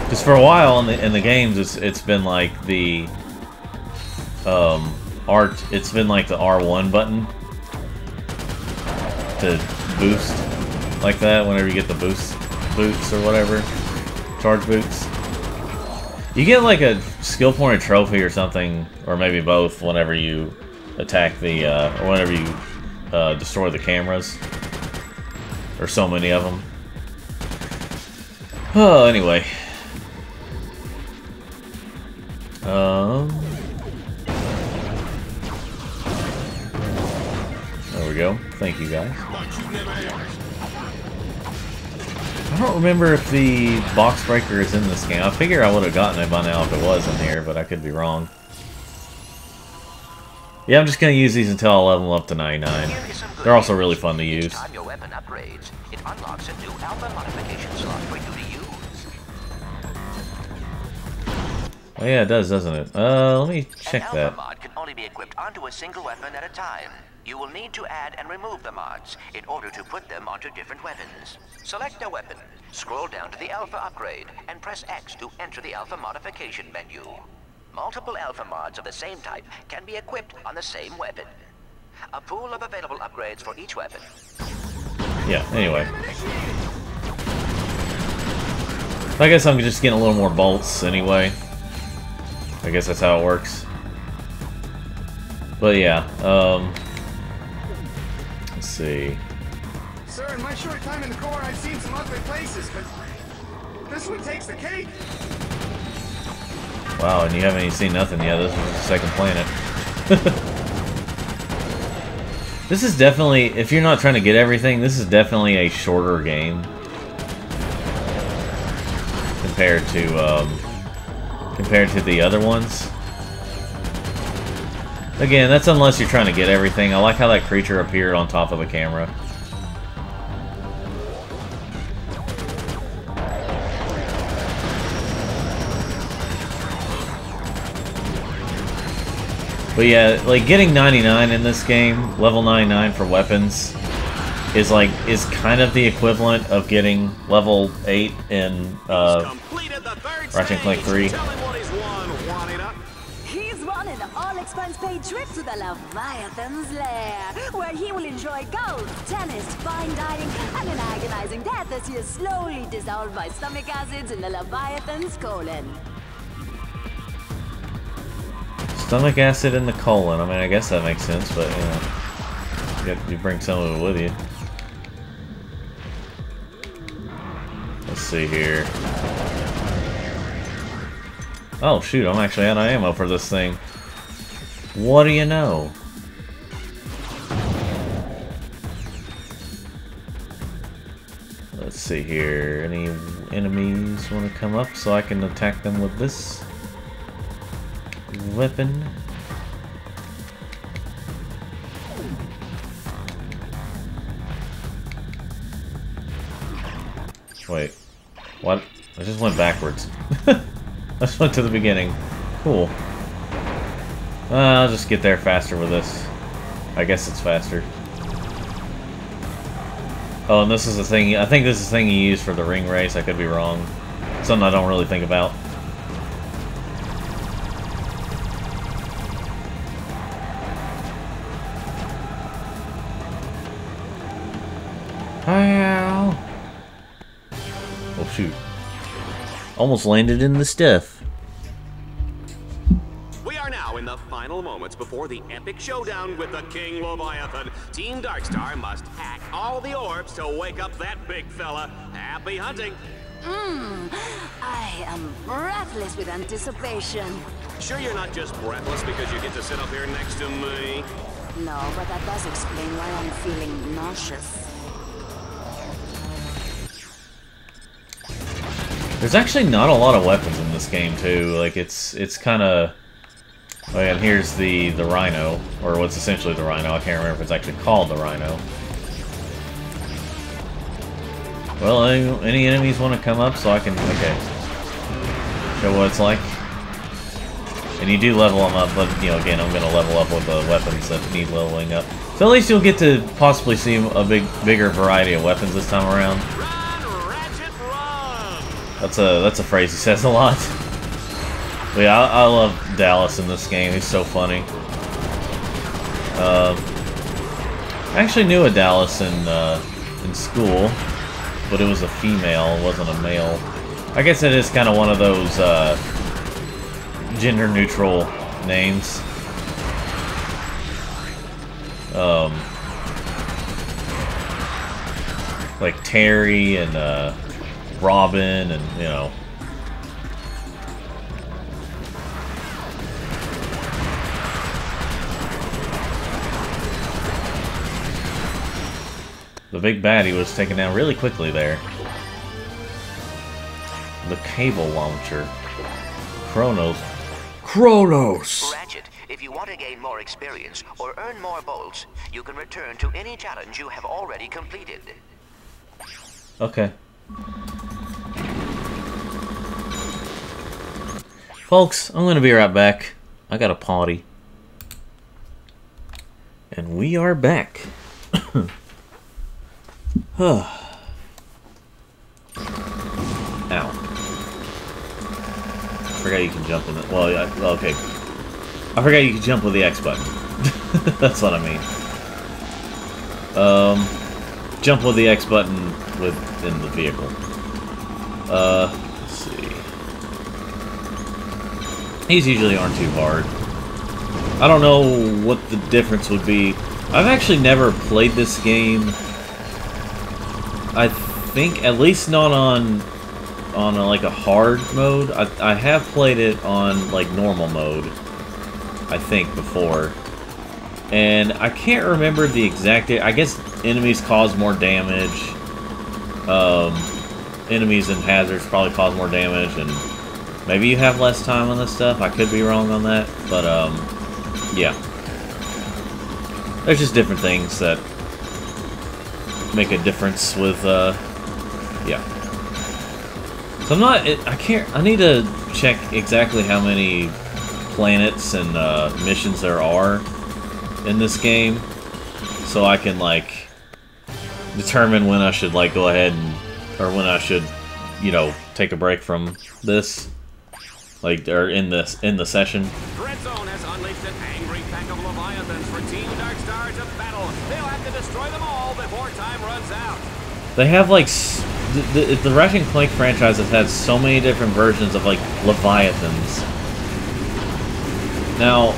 Speaker 1: Because for a while in the games, it's been like the it's been like the R1 button to boost like that whenever you get the boots or whatever, charge boots. You get like a skill point or trophy or something, or maybe both, whenever you attack the or whenever you destroy the cameras. There's so many of them. Oh, anyway. There we go. Thank you, guys. I don't remember if the box breaker is in this game. I figure I would have gotten it by now if it was in here, but I could be wrong. Yeah, I'm just going to use these until I level up to 99. They're also really fun to use.
Speaker 4: Your weapon upgrades. It unlocks a new alpha modification slot for you to use.
Speaker 1: Oh yeah, it does, doesn't it? Let me check that.
Speaker 4: An alpha mod can only be equipped onto a single weapon at a time. You will need to add and remove the mods in order to put them onto different weapons. Select a weapon, scroll down to the alpha upgrade, and press X to enter the alpha modification menu. Multiple alpha mods of the same type can be equipped on the same weapon. A pool of available upgrades for each weapon.
Speaker 1: Yeah, anyway. I guess I'm just getting a little more bolts anyway. I guess that's how it works. But yeah, let's see.
Speaker 10: Sir, in my short time in the Corps, I've seen some ugly places, but this one takes the cake.
Speaker 1: Wow, and you haven't even seen nothing yet. This is the second planet. This is definitely, if you're not trying to get everything, this is definitely a shorter game compared to the other ones. Again, that's unless you're trying to get everything. I like how that creature appeared on top of the camera. But yeah, like getting 99 in this game, level 99 for weapons, is kind of the equivalent of getting level 8 in Ratchet Clank 3.
Speaker 14: He's won an all-expense-paid trip to the Leviathan's lair, where he will enjoy golf, tennis, fine dining, and an agonizing death as he is slowly dissolved by stomach acids in the Leviathan's colon.
Speaker 1: Stomach acid in the colon. I mean, I guess that makes sense, but you know, you bring some of it with you. Let's see here. Oh shoot, I'm actually out of ammo for this thing. What do you know? Let's see here. Any enemies want to come up so I can attack them with this weapon? Wait, what? I just went backwards. I just went to the beginning. Cool. I'll just get there faster with this. I guess it's faster. Oh, and this is the thing. I think this is the thing you use for the ring race. I could be wrong. Something I don't really think about. Ow. shoot. Almost landed in the stuff.
Speaker 3: We are now in the final moments before the epic showdown with the King Leviathan. Team Darkstar must hack all the orbs to wake up that big fella. Happy hunting!
Speaker 13: I am breathless with anticipation.
Speaker 3: Sure you're not just breathless because you get to sit up here next to me?
Speaker 13: No, but that does explain why I'm feeling nauseous.
Speaker 1: There's actually not a lot of weapons in this game too. Like it's kind of. Oh yeah, and here's the Rhino, or what's essentially the Rhino. I can't remember if it's actually called the Rhino. Well, any enemies want to come up so I can show what it's like. And you do level them up, but you know, again, I'm gonna level up with the weapons that need leveling up. So at least you'll get to possibly see a bigger variety of weapons this time around. That's a phrase he says a lot. But yeah, I love Dallas in this game. He's so funny. I actually knew a Dallas in school, but it was a female, it wasn't a male. I guess it is kind of one of those gender-neutral names. Like Terry and Robin, and you know. The big baddie was taken down really quickly there. The cable launcher. Kronos.
Speaker 4: Ratchet, if you want to gain more experience or earn more bolts, you can return to any challenge you have already completed.
Speaker 1: Okay. Folks, I'm gonna be right back. I got a potty. And we are back. Ow. I forgot you can jump in the... Well, yeah, okay. I forgot you can jump with the X button. That's what I mean. Jump with the X button within the vehicle. Let's see. These usually aren't too hard. I don't know what the difference would be. I've actually never played this game. I think, at least not on like a hard mode. I have played it on like normal mode, I think, before. And I can't remember the exact... I guess enemies cause more damage. Enemies and hazards probably cause more damage, and maybe you have less time on this stuff. I could be wrong on that, but yeah. There's just different things that make a difference with, yeah. So I'm not... I need to check exactly how many planets and missions there are in this game, so I can like determine when I should like go ahead and, or when I should, you know, take a break from this, like, or in the session.
Speaker 3: Dread Zone has unleashed an angry pack of Leviathans for Team Darkstar to battle. They'll have to destroy them all before time runs out.
Speaker 1: They have like the Ratchet and Clank franchise has had so many different versions of like Leviathans. Now,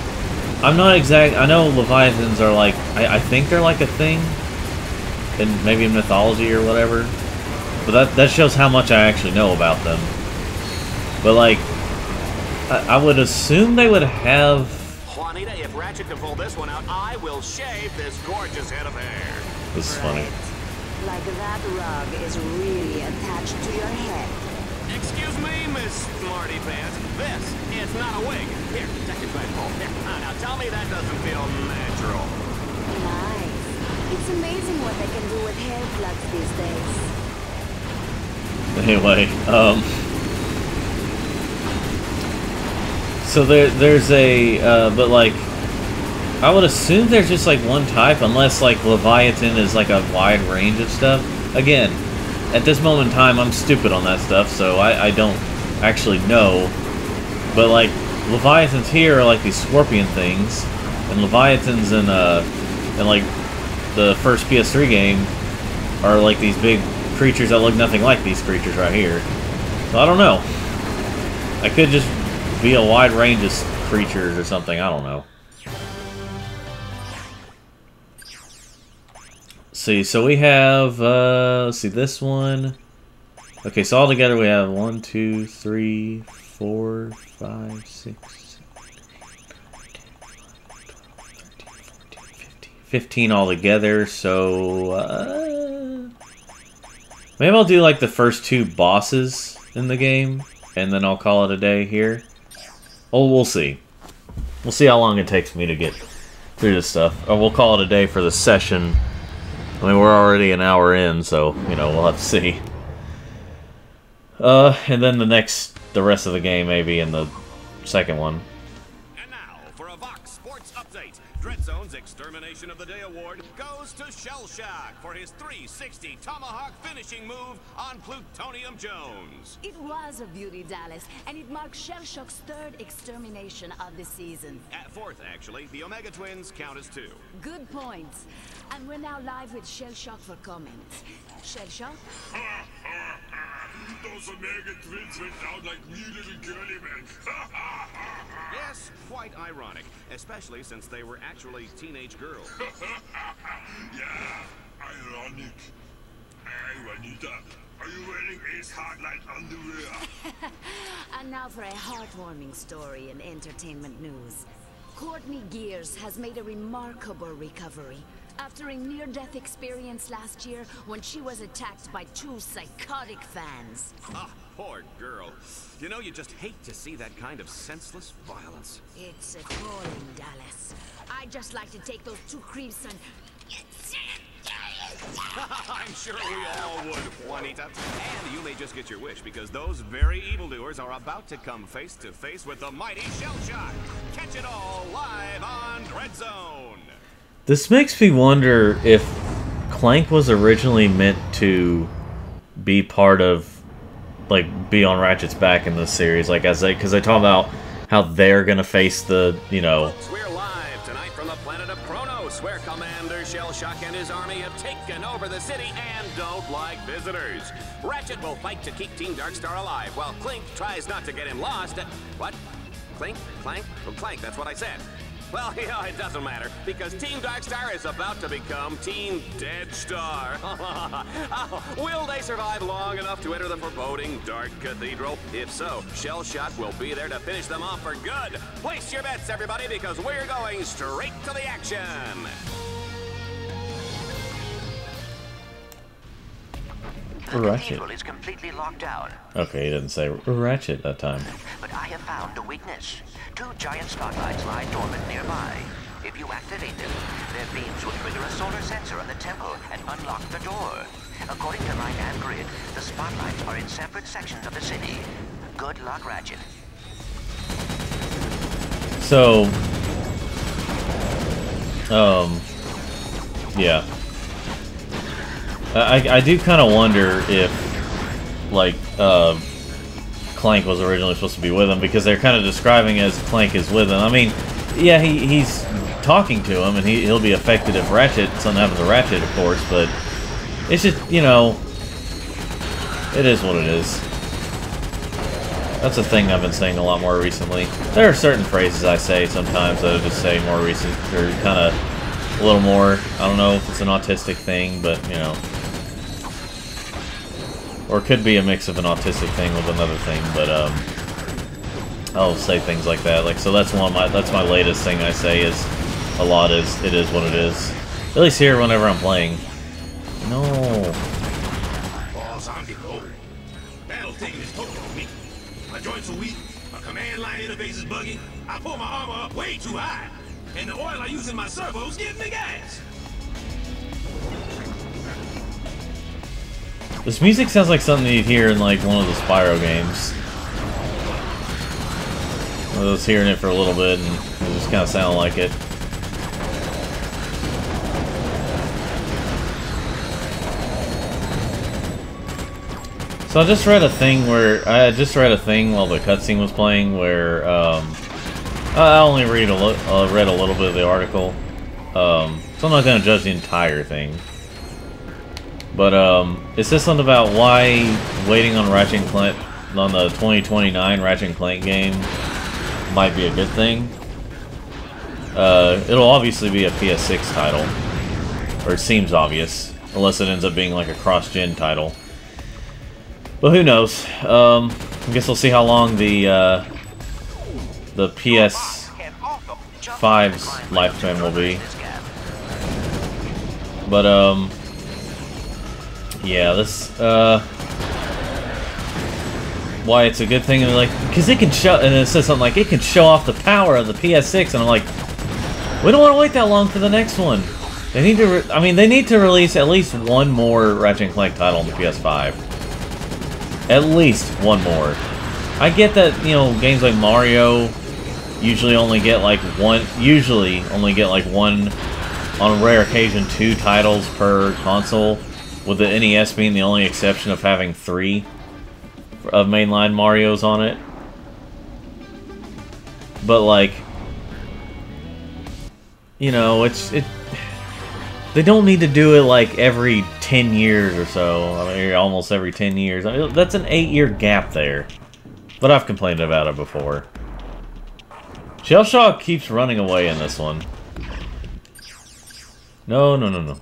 Speaker 1: I'm not exact. I know Leviathans are like, I think they're like a thing, in maybe in mythology or whatever. But that shows how much I actually know about them. But like, I would assume they would have.
Speaker 3: Juanita, if Ratchet can pull this one out, I will shave this gorgeous head of hair.
Speaker 1: This is funny.
Speaker 13: Like that rug is really attached to your head.
Speaker 3: Excuse me, Miss Smarty Pants. This is not a wig. Here, take it back, Paul. Here, now tell me that doesn't feel natural.
Speaker 13: Nice. It's amazing what they can do with hair plugs these days.
Speaker 1: Anyway, so there's a, but like, I would assume there's just like one type, unless like Leviathan is like a wide range of stuff. Again, at this moment in time, I'm stupid on that stuff, so I don't actually know. But like, Leviathans here are like these scorpion things, and Leviathans in like the first PS3 game are like these big creatures that look nothing like these creatures right here. So I don't know. I could just be a wide range of creatures or something. I don't know. See, so we have, let's see, this one. Okay, so altogether we have 1, 2, 3, 4, 5, 6, 15 altogether, so, maybe I'll do like the first 2 bosses in the game, and then I'll call it a day here. Oh, we'll see. We'll see how long it takes me to get through this stuff. Or we'll call it a day for the session. I mean, we're already an hour in, so, you know, we'll have to see. And then the rest of the game maybe in the second one.
Speaker 3: And now, for a Vox Sports update, Dreadzone's Extermination of the Day award goes to Shell Shock for his 360 Tomahawk finishing move on Plutonium Jones.
Speaker 15: It was a beauty, Dallas, and it marks Shell Shock's 3rd extermination of the season.
Speaker 3: At 4th, actually. The Omega Twins count as 2.
Speaker 15: Good points. And we're now live with Shell Shock for comments. Shell Shock?
Speaker 16: Those Omega Twins went down like wee little girly men.
Speaker 3: Yes, quite ironic, especially since they were actually teenage girls.
Speaker 16: Yeah, ironic. Hey, Juanita, are you wearing Ace Hardline underwear?
Speaker 15: And now for a heartwarming story in entertainment news. Courtney Gears has made a remarkable recovery after a near-death experience last year when she was attacked by 2 psychotic fans.
Speaker 3: Ah, poor girl. You know, you just hate to see that kind of senseless violence.
Speaker 15: It's appalling, Dallas. I'd just like to take those 2 creeps and...
Speaker 3: I'm sure we all would, Juanita. And you may just get your wish, because those very evildoers are about to come face to face with the mighty Shell Shock. Catch it all live on Dreadzone.
Speaker 1: This makes me wonder if Clank was originally meant to be part of, like, be on Ratchet's back in this series, like, as because they talk about how they're gonna face the, you know.
Speaker 3: Folks, we're live tonight from the planet of Kronos, where Commander Shell Shock and his army have taken over the city and don't like visitors. Ratchet will fight to keep Team Darkstar alive, while Clank tries not to get him lost. What? Clank? Clank? Oh, Clank, that's what I said. Well, yeah, it doesn't matter, because Team Darkstar is about to become Team Deadstar. Will they survive long enough to enter the foreboding Dark Cathedral? If so, Shell Shock will be there to finish them off for good. Place your bets, everybody, because we're going straight to the action.
Speaker 4: The
Speaker 1: Ratchet.
Speaker 4: cathedral is completely locked down.
Speaker 1: Okay, he didn't say Ratchet that time.
Speaker 4: But I have found a weakness. 2 giant spotlights lie dormant nearby. If you activate them, their beams will trigger a solar sensor on the temple and unlock the door. According to my nav grid, the spotlights are in separate sections of the city. Good luck, Ratchet.
Speaker 1: So, yeah. I do kind of wonder if, like, Clank was originally supposed to be with him, because they're kind of describing as Clank is with him. I mean, yeah, he's talking to him, and he'll be affected if something happens to Ratchet, of course, but it's just, you know, it is what it is. That's a thing I've been saying a lot more recently. There are certain phrases I say sometimes that I just say more recent, or kind of a little more, I don't know if it's an autistic thing, but, you know. Or it could be a mix of an autistic thing with another thing, but, I'll say things like that. Like, so that's that's my latest thing I say is, a lot is, it is what it is. At least here whenever I'm playing. No.
Speaker 16: Balls on the go. Battle taking its toll on me. My joints are weak, my command line interface is buggy, I pull my armor up way too high, and the oil I use in my servos gives me gas.
Speaker 1: This music sounds like something you'd hear in, like, one of the Spyro games. I was hearing it for a little bit, and it just kind of sounded like it. So I just read a thing while the cutscene was playing where, I only read read a little bit of the article, so I'm not going to judge the entire thing. But it says something about why waiting on Ratchet and Clank on the 2029 Ratchet and Clank game might be a good thing. It'll obviously be a PS6 title, or it seems obvious, unless it ends up being like a cross-gen title. But who knows? I guess we'll see how long the PS5's lifespan will be. But yeah, this why it's a good thing, and like, because it can show, and it says something like it can show off the power of the PS6, and I'm like, we don't want to wait that long for the next one. They need to, I mean, they need to release at least one more Ratchet and Clank title on the PS5. At least one more. I get that, you know, games like Mario usually only get like one, on rare occasion, 2 titles per console, with the NES being the only exception of having 3 of mainline Marios on it. But like, you know, they don't need to do it like every 10 years or so. I mean, almost every 10 years. I mean, that's an 8-year gap there. But I've complained about it before. Shellshock keeps running away in this one. No, no, no, no.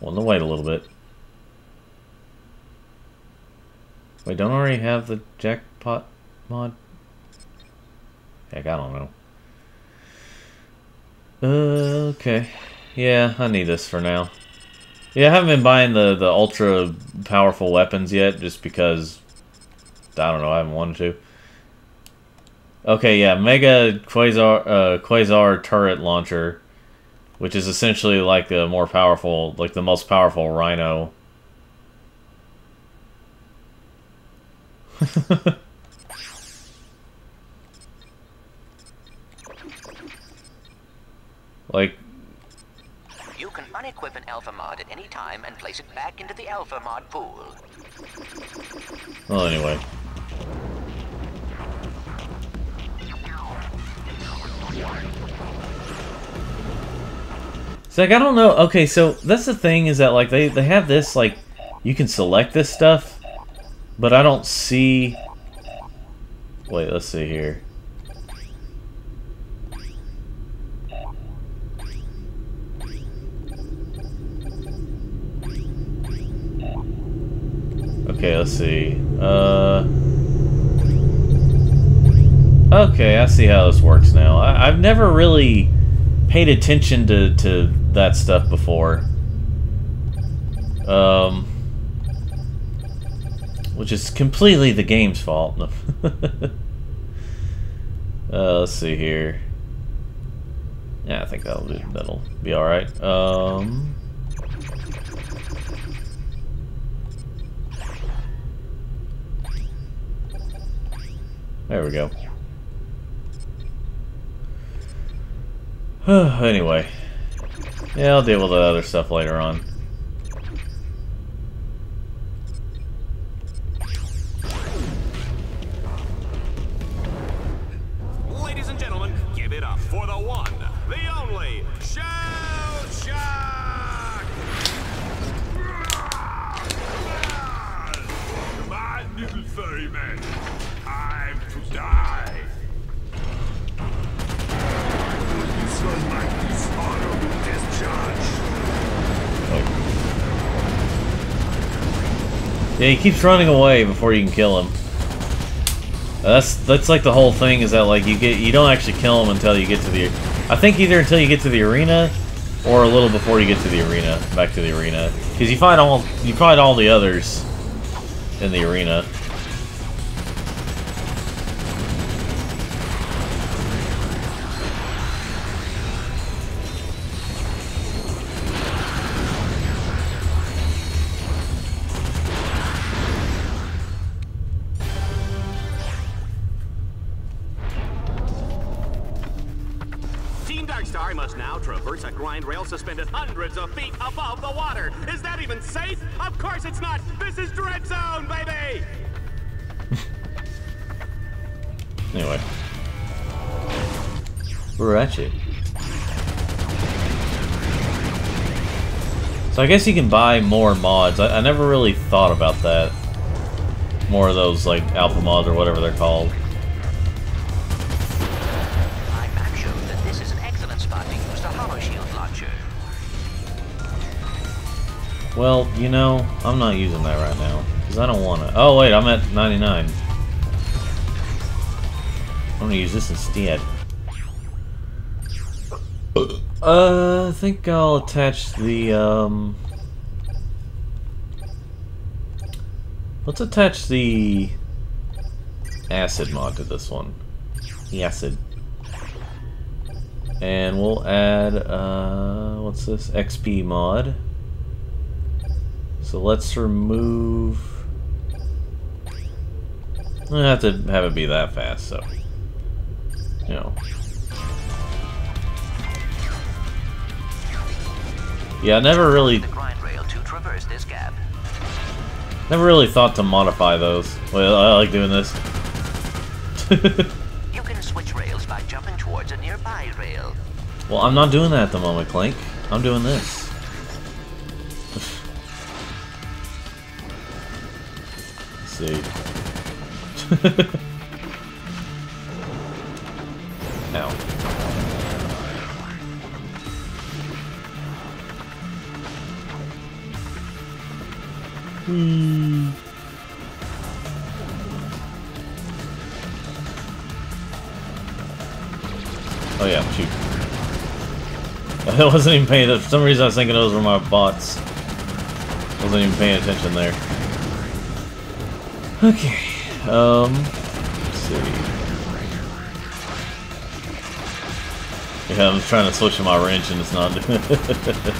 Speaker 1: Well, no, wait a little bit. Wait, don't I already have the jackpot mod? Heck, I don't know. Okay. Yeah, I need this for now. Yeah, I haven't been buying the ultra powerful weapons yet, just because, I don't know, I haven't wanted to. Okay, yeah, Mega Quasar Turret Launcher, which is essentially like the more powerful, like the most powerful Rhino. Like,
Speaker 4: you can unequip an Alpha Mod at any time and place it back into the Alpha Mod pool.
Speaker 1: Well, anyway. It's like, I don't know. Okay, so that's the thing, is that like they have this, like, you can select this stuff, but I don't see. Wait, let's see here. Okay, let's see. Okay, I see how this works now. I've never really paid attention to that stuff before. Which is completely the game's fault. Let's see here. Yeah, I think that'll be all right. There we go. Anyway. Yeah, I'll deal with the other stuff later on.
Speaker 3: Ladies and gentlemen, give it up for the one, the only, Shellshock!
Speaker 16: My little furry man, time to die. This was my dishonorable discharge.
Speaker 1: Yeah, he keeps running away before you can kill him. That's like the whole thing, is that like you don't actually kill him until you get to the, I think either until you get to the arena or a little before you get to the arena, back to the arena, because you find all the others in the arena.
Speaker 3: Darkstar must now traverse a grind rail suspended hundreds of feet above the water. Is that even safe? Of course it's not. This is Dread Zone, baby!
Speaker 1: Anyway. Ratchet. So I guess you can buy more mods. I never really thought about that. More of those, like, alpha mods or whatever they're called.
Speaker 4: My map shows that this is an excellent spot to use the Hollow Shield launcher.
Speaker 1: Well, you know, I'm not using that right now. Because I don't want to. Oh, wait, I'm at 99. I'm going to use this instead. I think I'll attach the, let's attach the acid mod to this one. The acid. And we'll add, what's this? XP mod. So let's remove... I don't have to have it be that fast, so... You know. Yeah, I never really...
Speaker 4: The grind rail to traverse this gap.
Speaker 1: Never really thought to modify those. Well, I like doing this.
Speaker 4: You can switch rails by jumping towards a nearby rail.
Speaker 1: Well, I'm not doing that at the moment, Clank. I'm doing this. Let's see. Ow. Oh yeah, shoot. I wasn't even paying attention. For some reason I was thinking those were my bots. Wasn't even paying attention there. Okay. Let's see. Yeah, I'm trying to switch to my wrench and it's not doing it.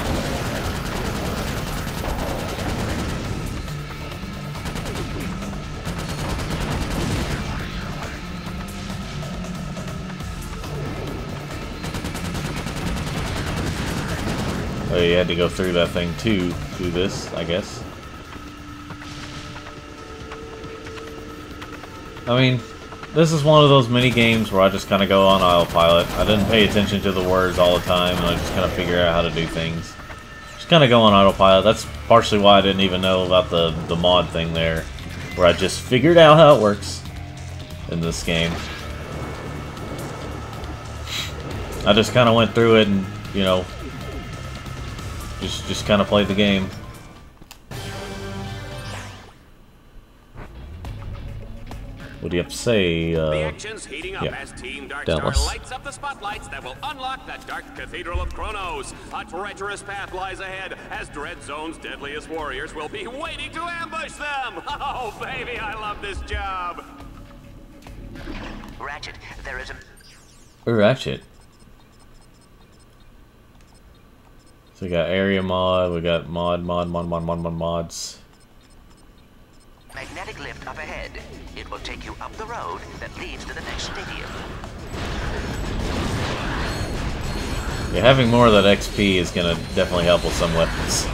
Speaker 1: Oh, you had to go through that thing to do this, I guess. I mean, this is one of those mini games where I just kind of go on autopilot. I didn't pay attention to the words all the time, and I just kind of figure out how to do things. Just kind of go on autopilot. That's partially why I didn't even know about the mod thing there, where I just figured out how it works in this game. I just kind of went through it and, you know, just kind of played the game. What do you have to say?
Speaker 3: The action's heating up as Team Darkstar lights up the spotlights that will unlock the Dark Cathedral of Chronos. A treacherous path lies ahead as Dread Zone's deadliest warriors will be waiting to ambush them. Oh, baby, I love this job.
Speaker 4: Ratchet, there is
Speaker 1: a... Ratchet. So we got area mod, we got mods.
Speaker 4: Magnetic lift up ahead. It will take you up the road that leads to the next stadium.
Speaker 1: Yeah, having more of that XP is gonna definitely help with some weapons.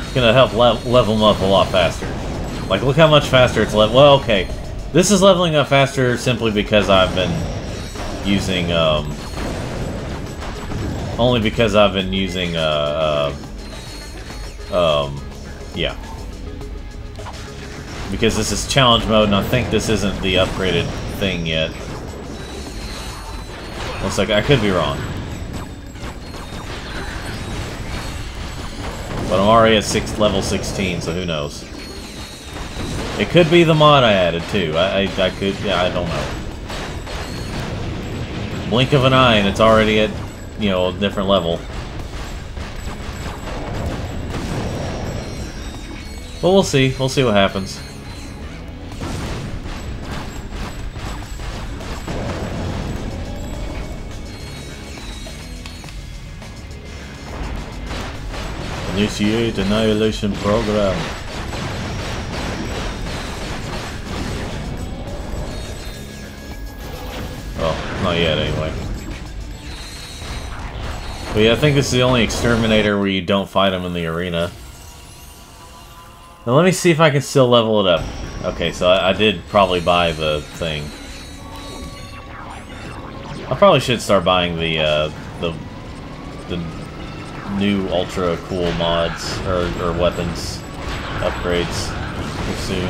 Speaker 1: It's gonna help level them up a lot faster. Like, look how much faster it's level. Well, okay, this is leveling up faster simply because I've been using only because I've been using yeah. Because this is challenge mode, and I think this isn't the upgraded thing yet. Looks like I could be wrong. But I'm already at level 16, so who knows? It could be the mod I added, too. I could, yeah, I don't know. Blink of an eye, and it's already at, you know, a different level. But we'll see. We'll see what happens. Initiate annihilation program. Well, not yet anyway. But yeah, I think this is the only exterminator where you don't fight him in the arena. Now let me see if I can still level it up. Okay, so I did probably buy the thing. I probably should start buying the new ultra cool mods or weapons upgrades soon.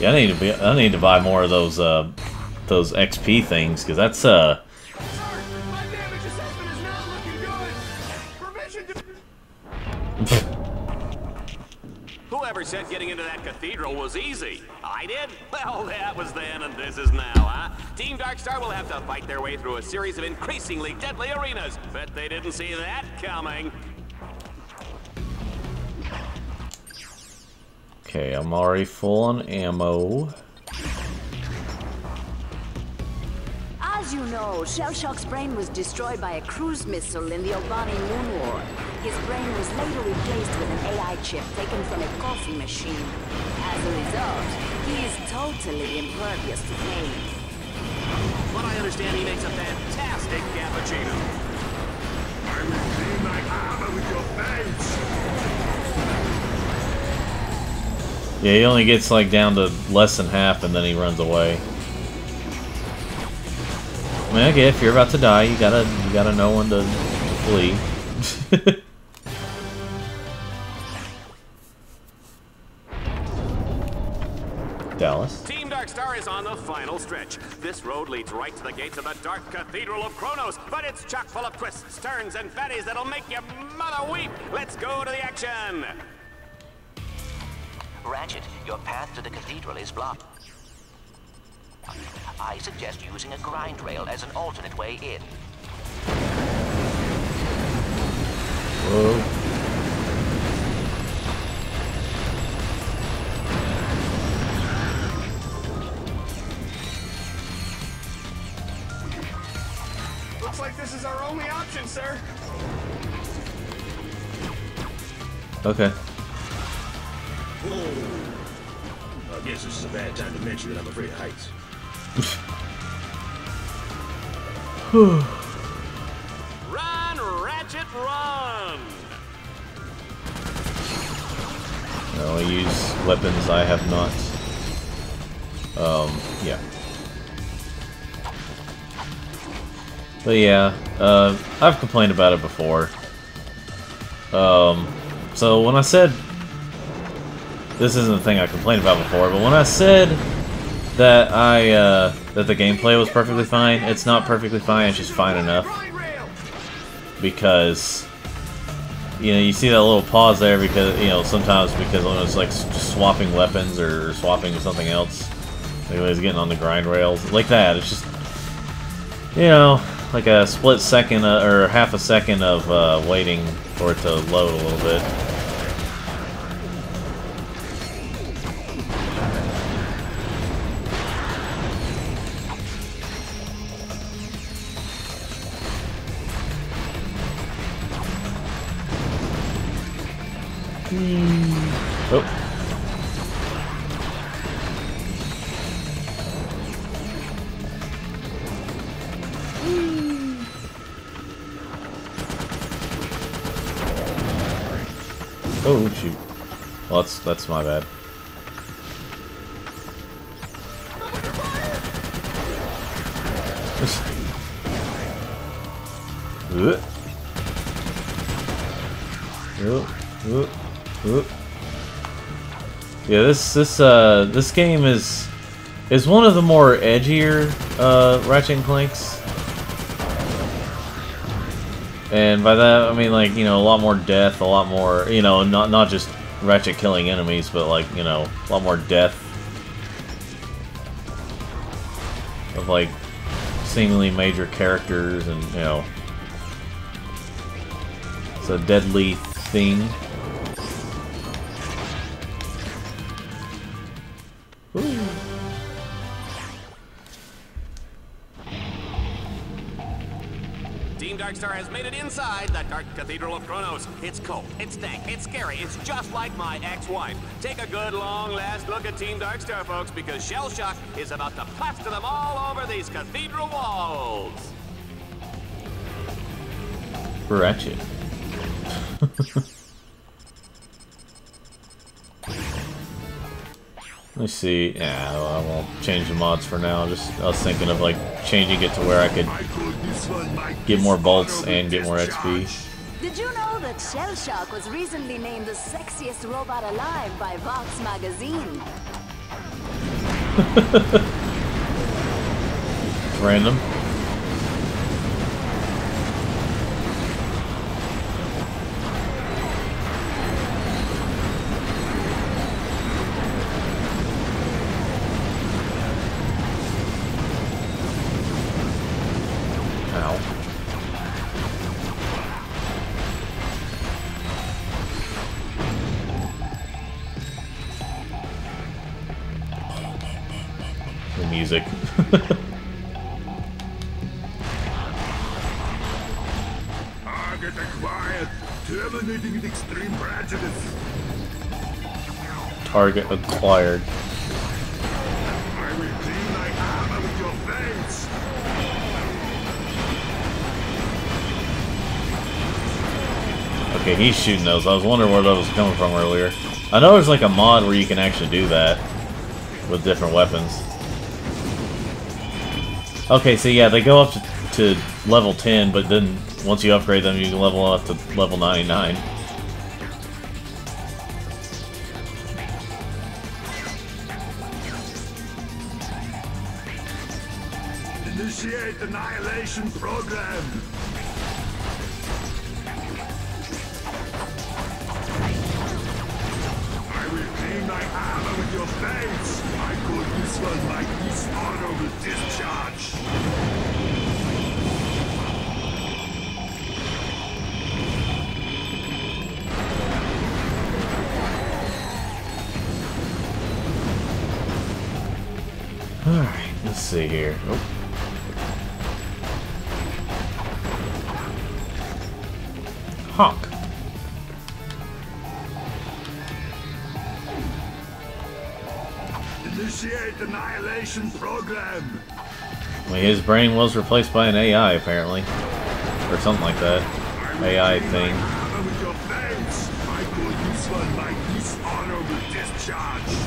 Speaker 1: Yeah, I need to buy more of those XP things, because that's
Speaker 3: Whoever said getting into that cathedral was easy? I did? Well, that was then and this is now, huh? Team Darkstar will have to fight their way through a series of increasingly deadly arenas. Bet they didn't see that coming.
Speaker 1: Okay, I'm already full on ammo.
Speaker 15: As you know, Shellshock's brain was destroyed by a cruise missile in the Albani Moon War. His brain was later replaced with an AI chip taken from a coffee machine. As a result, he is totally impervious to pain.
Speaker 3: But I understand he makes a fantastic cappuccino.
Speaker 16: I will clean my armor with your face.
Speaker 1: Yeah, he only gets like down to less than half and then he runs away. I mean, okay, if you're about to die, you gotta know when to flee. Dallas.
Speaker 3: Team Darkstar is on the final stretch. This road leads right to the gates of the Dark Cathedral of Kronos, but it's chock full of twists, turns, and fatties that'll make your mother weep. Let's go to the action.
Speaker 4: Ratchet, your path to the cathedral is blocked. I suggest using a grind rail as an alternate way in.
Speaker 1: Whoa.
Speaker 10: Looks like this is our only option, sir.
Speaker 1: Okay.
Speaker 16: Whoa. I guess this is a bad time to mention that I'm afraid of heights.
Speaker 3: Run, Ratchet, run!
Speaker 1: I only use weapons I have not. Yeah. But yeah, I've complained about it before. So when I said... This isn't the thing I complained about before, but when I said that that the gameplay was perfectly fine, it's not perfectly fine, it's just fine enough. Because, you know, you see that little pause there because, you know, sometimes because when it's like just swapping weapons or swapping with something else, anyways, getting on the grind rails, like that, it's just, you know, like a split second or half a second of waiting for it to load a little bit. Oh. Oh shoot. Well, that's my bad. Yeah, this game is one of the more edgier Ratchet and Clanks, and by that I mean, like, you know, a lot more death, a lot more, you know, not just Ratchet killing enemies, but like, you know, a lot more death of like seemingly major characters, and you know, it's a deadly theme. Ooh.
Speaker 3: Team Darkstar has made it inside the Dark Cathedral of Kronos. It's cold, it's dank, it's scary, it's just like my ex-wife. Take a good long last look at Team Darkstar, folks, because Shellshock is about to plaster them all over these cathedral walls.
Speaker 1: Ratchet. Let me see. Yeah, I won't change the mods for now. I was thinking of like changing it to where I could get more bolts and get more XP.
Speaker 15: Did you know that Shell Shock was recently named the sexiest robot alive by Vox magazine?
Speaker 1: Random. Music.
Speaker 16: Target acquired. Terminating with extreme prejudice.
Speaker 1: Target acquired.
Speaker 16: I will clean my armor with your face.
Speaker 1: Okay, he's shooting those. I was wondering where those was coming from earlier. I know there's like a mod where you can actually do that with different weapons. Okay, so yeah, they go up to level 10, but then once you upgrade them, you can level up to level 99.
Speaker 16: Initiate annihilation program. I will clean my armor with your face. I call this one my dishonorable discharge.
Speaker 1: Alright, let's see here. Oh. Honk.
Speaker 16: Initiate annihilation program.
Speaker 1: Well, his brain was replaced by an AI, apparently. Or something like that. AI thing.
Speaker 16: With your face. I call this one my dishonorable discharge.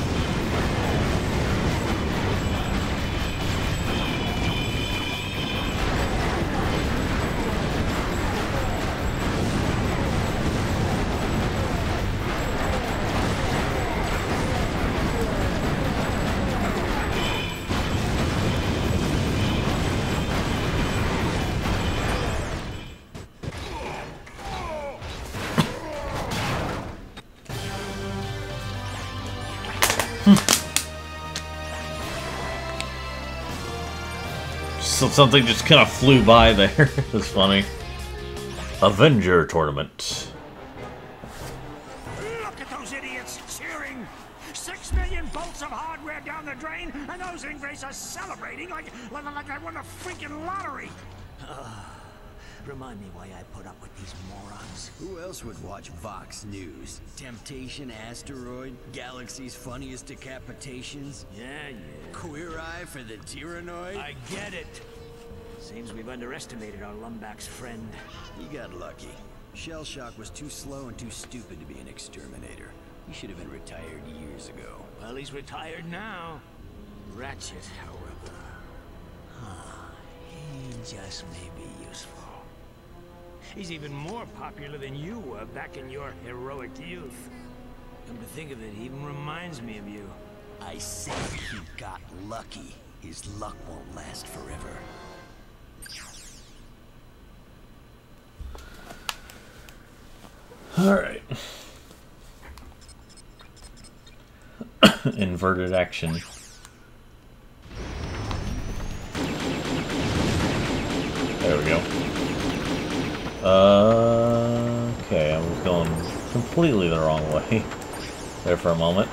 Speaker 1: So something just kind of flew by there. It's funny. Avenger Tournament.
Speaker 12: Look at those idiots cheering! 6 million bolts of hardware down the drain, and those Ingres are celebrating like I won the freaking lottery!
Speaker 11: Remind me why I put up with these morons.
Speaker 17: Who else would watch Vox News? Temptation Asteroid? Galaxy's funniest decapitations?
Speaker 11: Yeah.
Speaker 17: Queer Eye for the Tyrannoid?
Speaker 11: I get it. Seems we've underestimated our Lumbach's friend.
Speaker 17: You got lucky. Shell Shock was too slow and too stupid to be an exterminator. He should have been retired years ago.
Speaker 11: Well, he's retired now. Ratchet, however... he just may be useful. He's even more popular than you were back in your heroic youth. Come to think of it, he even reminds me of you.
Speaker 17: I said he got lucky. His luck won't last forever.
Speaker 1: Alright. Inverted action. There we go. Okay, I was going completely the wrong way there for a moment.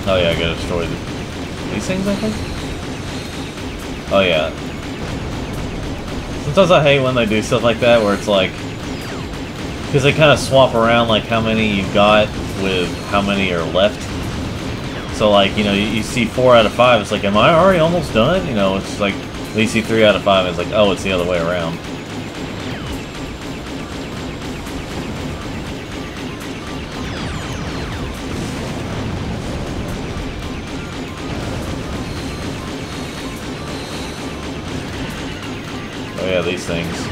Speaker 1: Oh yeah, I gotta destroy these things, I think? Oh yeah. Sometimes I hate when they do stuff like that, where it's like... Because they kind of swap around, like, how many you've got with how many are left. So, like, you know, you see 4 out of 5, it's like, am I already almost done? You know, it's like, when you see 3 out of 5, it's like, oh, it's the other way around. these things.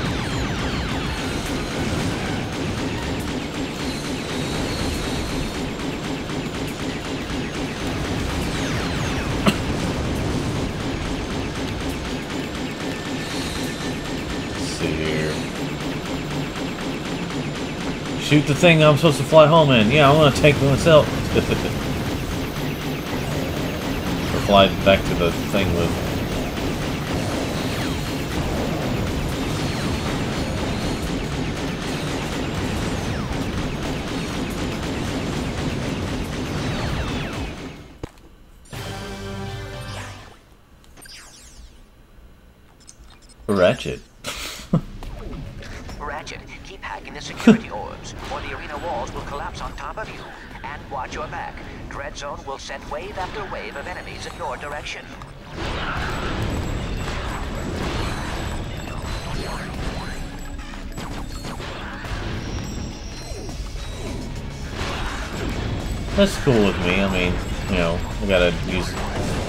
Speaker 1: Let's see here. Shoot the thing I'm supposed to fly home in. Yeah, I'm gonna take myself. Or fly back to the thing with. Ratchet.
Speaker 4: Ratchet, keep hacking the security orbs, or the arena walls will collapse on top of you. And watch your back. Dread Zone will send wave after wave of enemies in your direction.
Speaker 1: That's cool with me. I mean, you know, I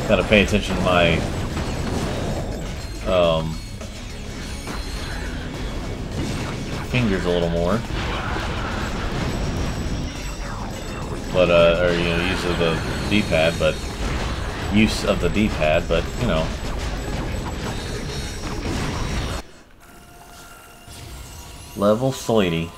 Speaker 1: gotta pay attention to my fingers a little more, but or you know, use of the D-pad, but you know. Level 30.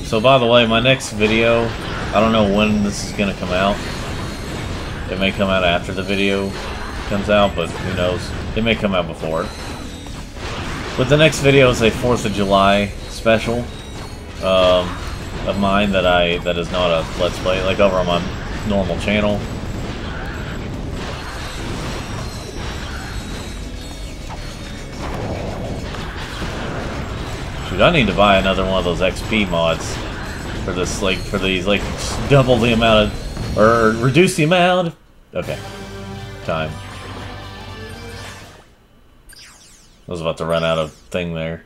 Speaker 1: So by the way, my next video, I don't know when this is going to come out. It may come out after the video comes out, but who knows. It may come out before. But the next video is a 4th of July special of mine that is not a Let's Play, like over on my normal channel. Dude, I need to buy another one of those XP mods for this, like, for these, like, double the amount of, or reduce the amount of, okay, time. I was about to run out of thing there.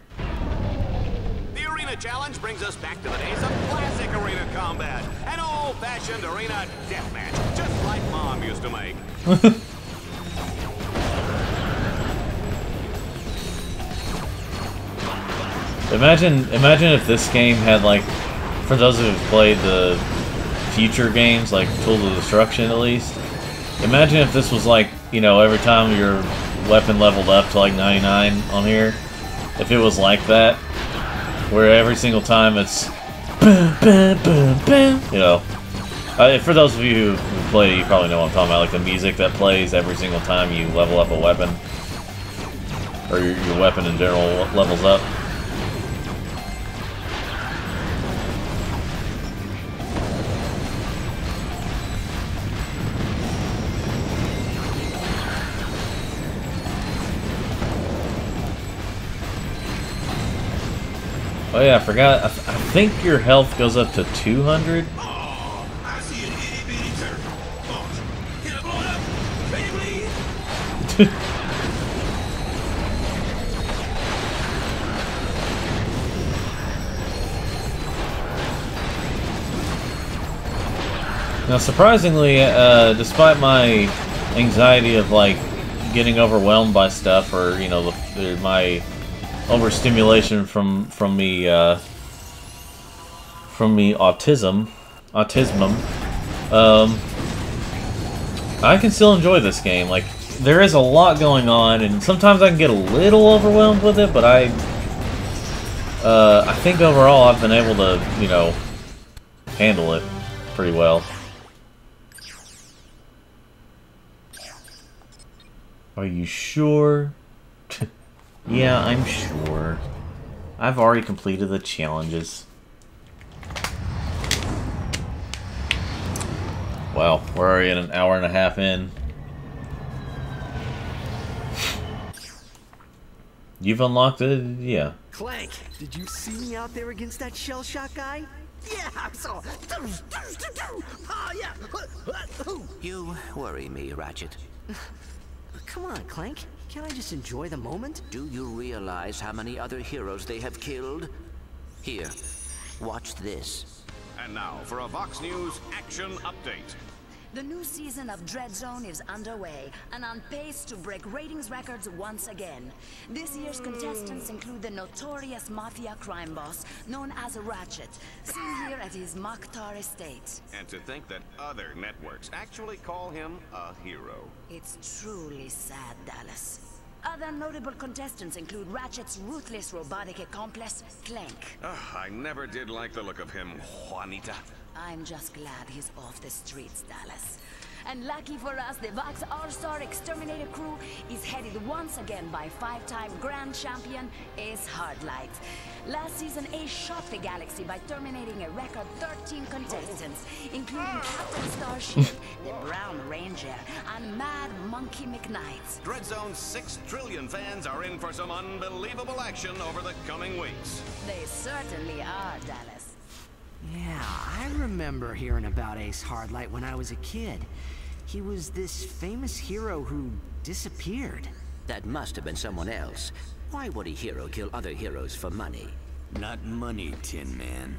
Speaker 3: The Arena Challenge brings us back to the days of classic arena combat. An old-fashioned arena deathmatch, just like Mom used to make.
Speaker 1: Imagine if this game had, like, for those who've played the future games, like Tools of Destruction at least, imagine if this was like, you know, every time your weapon leveled up to like 99 on here, if it was like that, where every single time it's boom, boom, boom, boom, you know. For those of you who play, you probably know what I'm talking about, like the music that plays every single time you level up a weapon, or your weapon in general levels up. Oh yeah, I forgot. I think your health goes up to 200.
Speaker 16: Oh, I see an itty bitty turret. Launch. Get it blown up. Ready, please.
Speaker 1: Now, surprisingly, despite my anxiety of like getting overwhelmed by stuff, or you know, my overstimulation from me autism, I can still enjoy this game. Like, there is a lot going on, and sometimes I can get a little overwhelmed with it, but I think overall I've been able to, you know, handle it pretty well. Are you sure? Yeah, I'm sure. I've already completed the challenges. Wow, we're already an hour and a half in. You've unlocked it? Yeah.
Speaker 5: Clank, did you see me out there against that shell shock guy? Yeah, I saw. Oh, yeah.
Speaker 9: You worry me, Ratchet.
Speaker 5: Come on, Clank. Can't I just enjoy the moment?
Speaker 9: Do you realize how many other heroes they have killed? Here, watch this.
Speaker 3: And now for a Vox News action update.
Speaker 15: The new season of Dread Zone is underway and on pace to break ratings records once again. This year's contestants include the notorious mafia crime boss known as Ratchet, seen here at his Mokhtar estate.
Speaker 3: And to think that other networks actually call him a hero.
Speaker 15: It's truly sad, Dallas. Other notable contestants include Ratchet's ruthless robotic accomplice, Clank.
Speaker 3: I never did like the look of him, Juanita.
Speaker 15: I'm just glad he's off the streets, Dallas. And lucky for us, the Vox All-Star Exterminator crew is headed once again by 5-time Grand Champion Ace Hardlight. Last season, Ace shocked the galaxy by terminating a record 13 contestants, including Captain Starship, the Brown Ranger, and Mad Monkey McKnight.
Speaker 3: Dread Zone's 6 trillion fans are in for some unbelievable action over the coming weeks.
Speaker 15: They certainly are, Dallas.
Speaker 5: Yeah, I remember hearing about Ace Hardlight when I was a kid. He was this famous hero who disappeared.
Speaker 9: That must have been someone else. Why would a hero kill other heroes for money?
Speaker 17: Not money, Tin Man.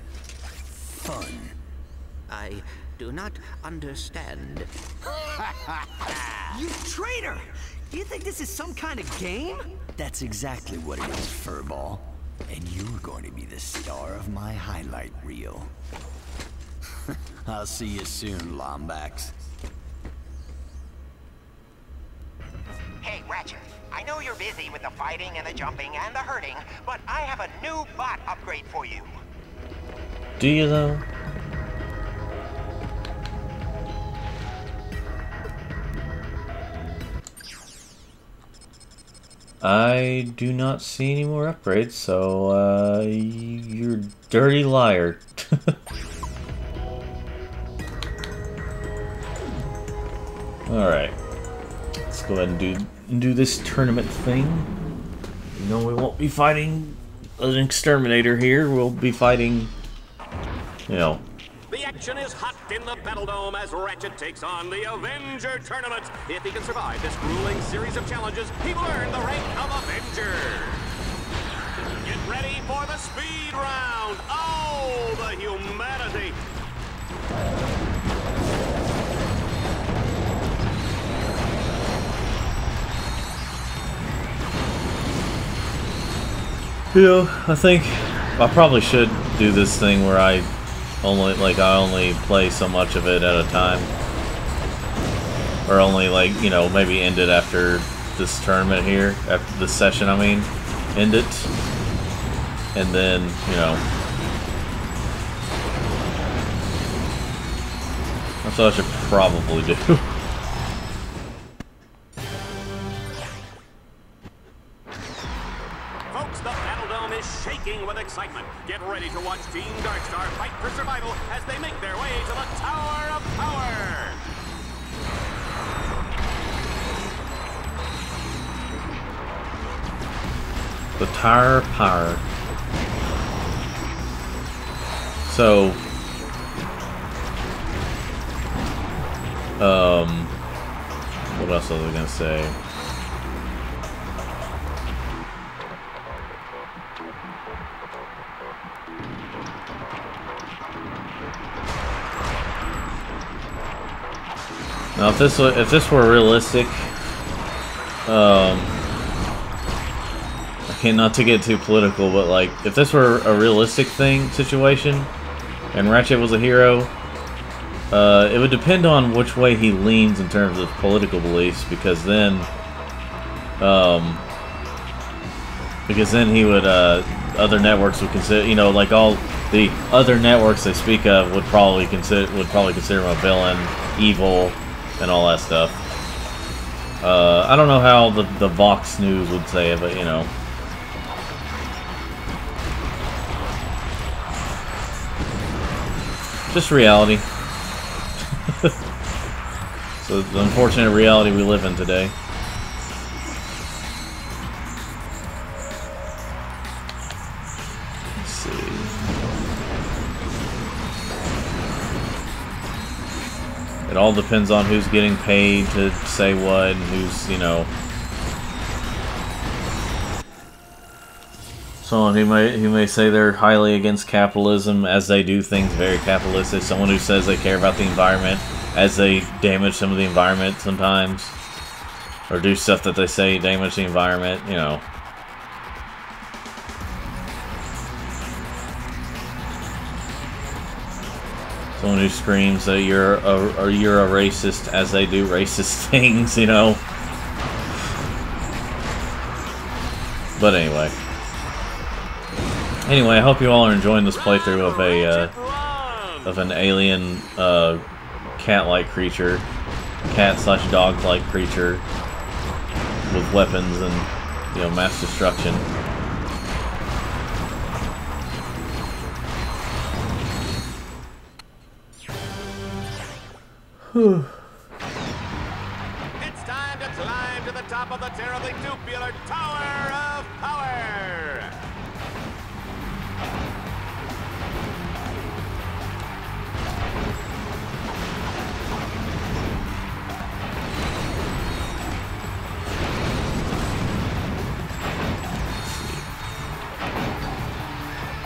Speaker 17: Fun.
Speaker 9: I do not understand.
Speaker 5: You traitor! You think this is some kind of game?
Speaker 17: That's exactly what it is, Furball. And you're going to be the star of my highlight reel. I'll see you soon, Lombax.
Speaker 7: Hey, Ratchet. I know you're busy with the fighting and the jumping and the hurting, but I have a new bot upgrade for you.
Speaker 1: Do you though? I do not see any more upgrades, so you're a dirty liar. Alright. Let's go ahead and do this tournament thing. You know, we won't be fighting an exterminator here. We'll be fighting, you know.
Speaker 3: The action is hot in the Battle Dome as Ratchet takes on the Avenger Tournament. If he can survive this grueling series of challenges, he will earn the rank of Avenger. Get ready for the speed round. Oh, the humanity.
Speaker 1: Yeah, I think I probably should do this thing where I only play so much of it at a time, or only, like, you know, maybe end it after this tournament here, after this session. I mean, end it, and then, you know, that's what I should probably do.
Speaker 3: Shaking with excitement. Get ready to watch Team Darkstar fight for survival as they make their way to the Tower of Power.
Speaker 1: The Tower of Power. So, what else was I gonna say? Now, if this were realistic, okay, not to get too political, but like, if this were a realistic situation, and Ratchet was a hero, it would depend on which way he leans in terms of political beliefs, because then he would, other networks would consider, you know, like all the other networks they speak of would probably consider him a villain, evil, and all that stuff. I don't know how the Vox News would say it, but you know. Just reality. So the unfortunate reality we live in today. Let's see. It all depends on who's getting paid to say what and who's, you know. Someone who may say they're highly against capitalism as they do things very capitalistic. Someone who says they care about the environment as they damage some of the environment sometimes. Or do stuff that they say damage the environment, you know. Someone who screams that you're a racist as they do racist things, you know. But anyway. Anyway, I hope you all are enjoying this playthrough of an alien cat-like creature, cat/dog-like creature with weapons and, you know, mass destruction. Whew.
Speaker 3: It's time to climb to the top of the terribly tubular Tower of Power!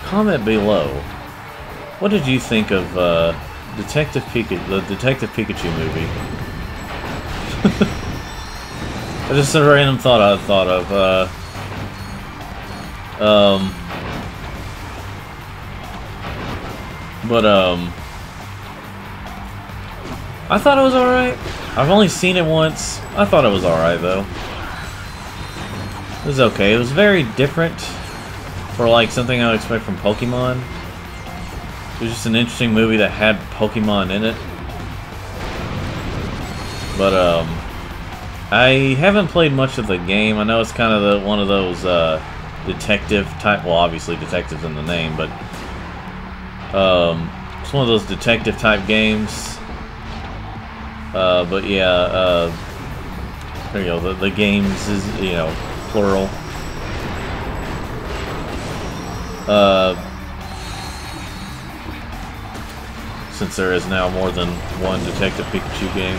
Speaker 1: Comment below. What did you think of the Detective Pikachu movie? Just a random thought I thought of. I thought it was alright. I've only seen it once. I thought it was alright though. It was okay. It was very different for like something I would expect from Pokemon. It was just an interesting movie that had Pokemon in it. But I haven't played much of the game. I know it's kind of one of those detective type. Well, obviously detectives in the name, but it's one of those detective type games. But yeah, there you go. The games is, you know, plural. Since there is now more than one Detective Pikachu game.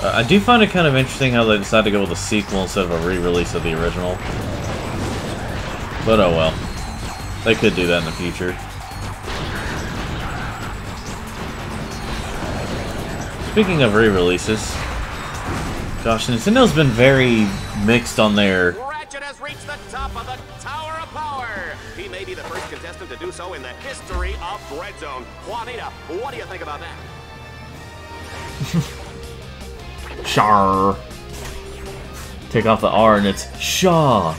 Speaker 1: I do find it kind of interesting how they decided to go with a sequel instead of a re-release of the original. But oh well. They could do that in the future. Speaking of re-releases, gosh, Nintendo's been very mixed on their...
Speaker 3: Ratchet has reached the top of the Tower of Power! He may be the first contestant to do so in the history of Dread Zone. Juanita, what do you think about that?
Speaker 1: Char. Take off the R and it's Shaw.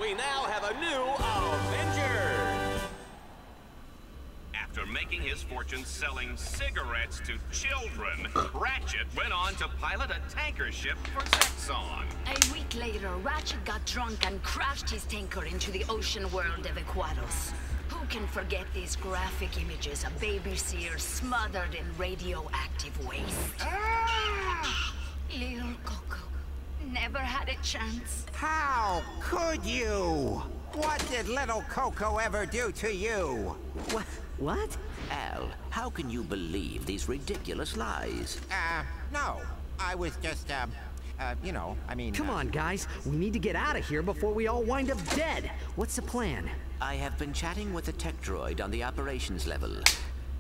Speaker 3: We now have a new Avenger!
Speaker 2: After making his fortune selling cigarettes to children, Ratchet went on to pilot a tanker ship for Zexon.
Speaker 15: A week later, Ratchet got drunk and crashed his tanker into the ocean world of Aquados. Who can forget these graphic images of baby seals smothered in radioactive waste? Little Coco never had a chance.
Speaker 7: How could you? What did little Coco ever do to you?
Speaker 5: What?
Speaker 9: Al, how can you believe these ridiculous lies?
Speaker 7: No. I was just, you know, I mean...
Speaker 5: Come on, guys. We need to get out of here before we all wind up dead. What's the plan?
Speaker 9: I have been chatting with a tech droid on the operations level.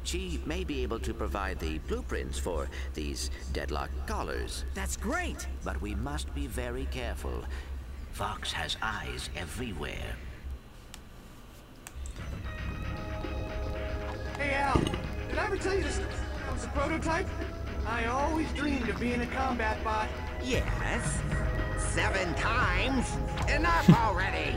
Speaker 9: She may be able to provide the blueprints for these deadlocked collars.
Speaker 5: That's great!
Speaker 9: But we must be very careful. Fox has eyes everywhere.
Speaker 10: Hey, Al, did I ever tell you this was a prototype? I always dreamed of being a combat bot.
Speaker 7: Yes. 7 times? Enough already!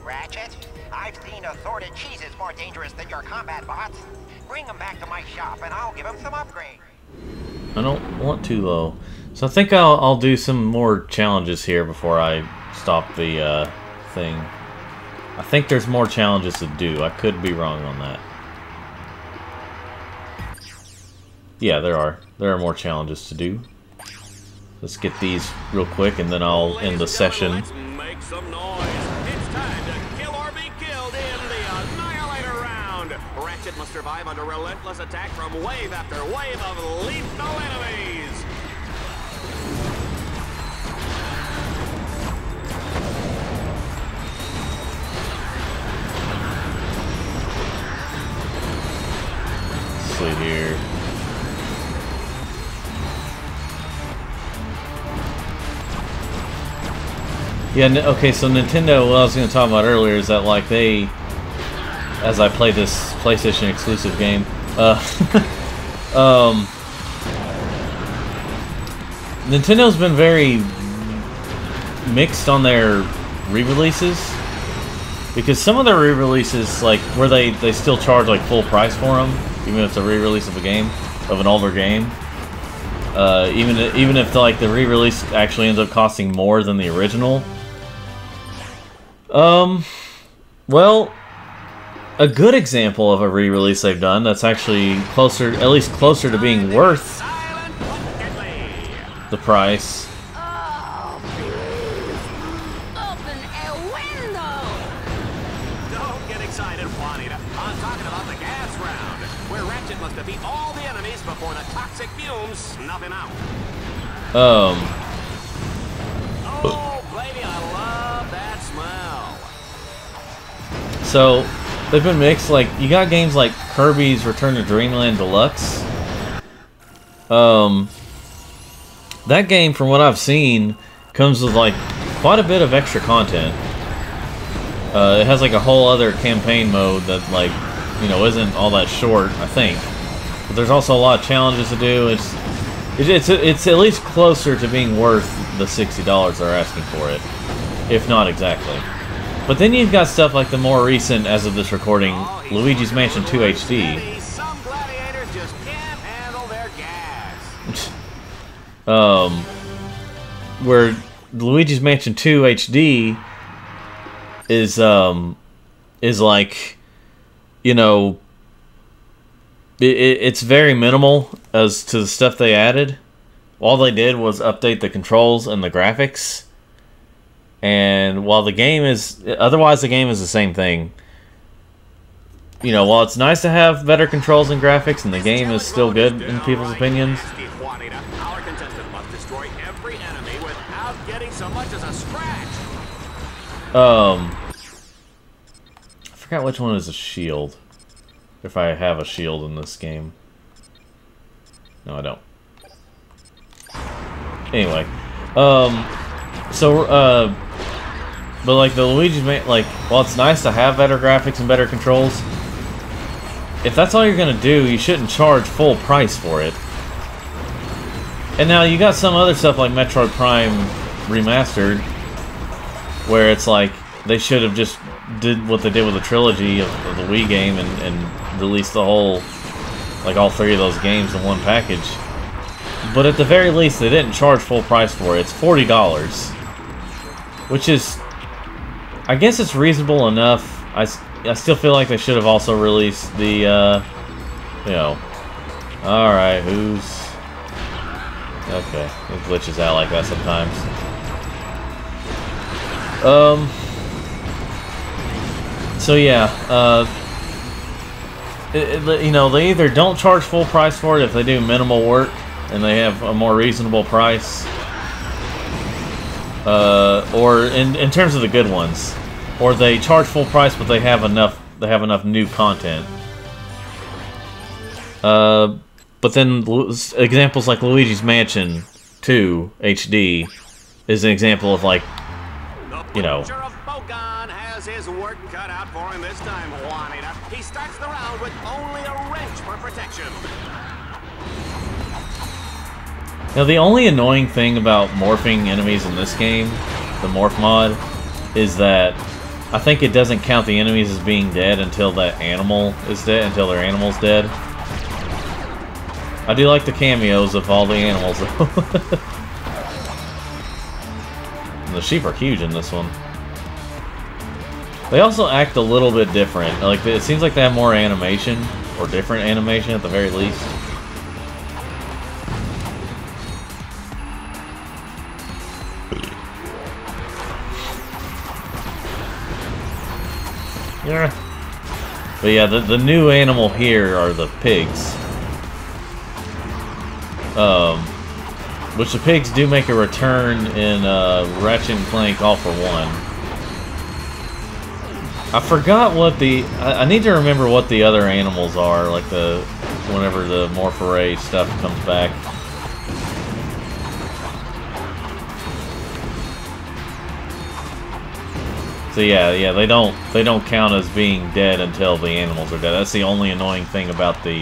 Speaker 7: Ratchet, I've seen assorted cheeses more dangerous than your combat bots. Bring them back to my shop and I'll give them some upgrades.
Speaker 1: I don't want to though. So I think I'll do some more challenges here before I stop the thing. I think there's more challenges to do. I could be wrong on that. Yeah, there are. There are more challenges to do. Let's get these real quick, and then I'll end the session.
Speaker 3: Let's make some noise. It's time to kill or be killed in the Annihilator round. Ratchet must survive under relentless attack from wave after wave of lethal enemies.
Speaker 1: Let's see here. Yeah, okay, so Nintendo, what I was going to talk about earlier is that, like, they, as I play this PlayStation exclusive game, Nintendo's been very mixed on their re-releases, because some of their re-releases, like, where they still charge, like, full price for them, even if it's a re-release of a game, of an older game, even if, like, the re-release actually ends up costing more than the original. Well, a good example of a re-release they've done that's actually closer, at least closer to being worth the price.
Speaker 14: Open a window!
Speaker 3: Don't get excited, Juanita. I'm talking about the gas round, where Ratchet must defeat all the enemies before the toxic fumes snuff him out. Oh, baby, I love that smell.
Speaker 1: So, they've been mixed. Like, you got games like Kirby's Return to Dreamland Deluxe. That game, from what I've seen, comes with, like, quite a bit of extra content. It has, like, a whole other campaign mode that, like, you know, isn't all that short, I think. But there's also a lot of challenges to do. It's at least closer to being worth the $60 they're asking for it, if not exactly. But then you've got stuff like the more recent, as of this recording, Luigi's Mansion 2 HD.
Speaker 3: Some gladiators just can't handle their gas.
Speaker 1: Where Luigi's Mansion 2 HD is like, you know, it's very minimal as to the stuff they added. All they did was update the controls and the graphics. And while the game is... Otherwise, the game is the same thing. You know, while it's nice to have better controls and graphics, and the game is still good in people's opinions...
Speaker 3: Our contestant must destroy every enemy without getting so much as a scratch.
Speaker 1: I forgot which one is a shield. If I have a shield in this game. No, I don't. Anyway. But like the Luigi's like, while it's nice to have better graphics and better controls, if that's all you're gonna do, you shouldn't charge full price for it. And now you got some other stuff like Metroid Prime Remastered, where it's like they should have just did what they did with the trilogy of the Wii game and released the whole, like all three of those games in one package. But at the very least, they didn't charge full price for it. It's $40, which is, I guess it's reasonable enough. I still feel like they should have also released the, you know, alright, who's... Okay, it glitches out like that sometimes. So yeah, you know, they either don't charge full price for it if they do minimal work and they have a more reasonable price, or in terms of the good ones, or they charge full price but they have enough new content. But then examples like Luigi's Mansion 2 HD is an example of, like, you know.
Speaker 3: Has his work cut out for him this time, Juanita. He starts the round with only a wrench for protection.
Speaker 1: Now, the only annoying thing about morphing enemies in this game, the morph mod, is that I think it doesn't count the enemies as being dead until that animal is dead, until their animal's dead. I do like the cameos of all the animals, though. The sheep are huge in this one. They also act a little bit different. Like, it seems like they have more animation, or different animation at the very least. Yeah. But yeah, the new animal here are the pigs. Which the pigs do make a return in Ratchet and Clank All for One. I forgot what the... I need to remember what the other animals are, like the... whenever the Morph-Array stuff comes back. So yeah, they don't count as being dead until the animals are dead. That's the only annoying thing about the,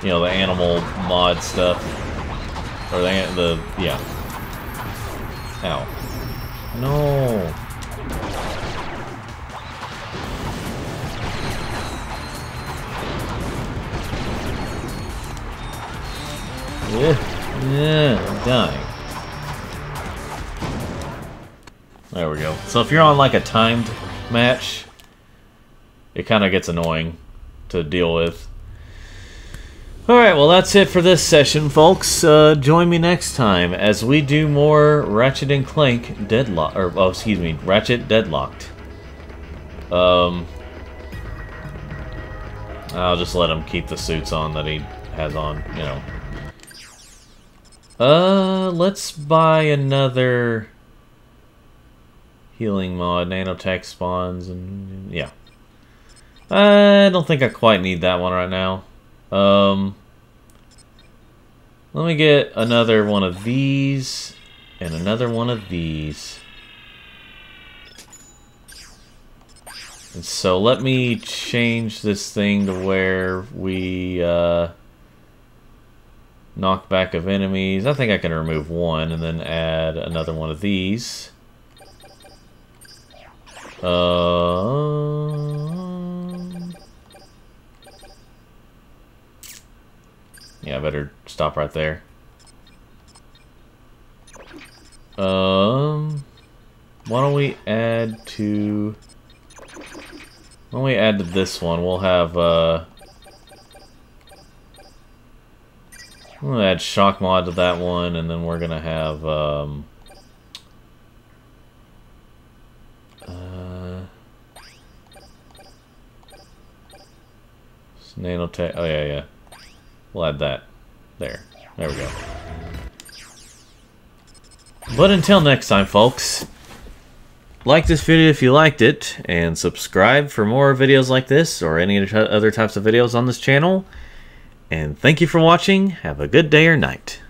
Speaker 1: you know, the animal mod stuff. Or the yeah. Ow. No. Yeah, I'm dying. There we go. So if you're on like a timed match, it kind of gets annoying to deal with. Alright, well that's it for this session, folks. Join me next time as we do more Ratchet and Clank Deadlocked, or oh, excuse me, Ratchet Deadlocked. I'll just let him keep the suits on that he has on, you know. Let's buy another healing mod, nanotech spawns, and yeah. I don't think I quite need that one right now. Let me get another one of these and another one of these. And so let me change this thing to where we knock back of enemies. I think I can remove one and then add another one of these. Yeah, I better stop right there. Why don't we add to... Why don't we add to this one? We'll have, I'm gonna add shock mod to that one, and then we're gonna have, nanotech, oh yeah. We'll add that. There we go. But until next time, folks, like this video if you liked it, and subscribe for more videos like this, or any other types of videos on this channel. And thank you for watching. Have a good day or night.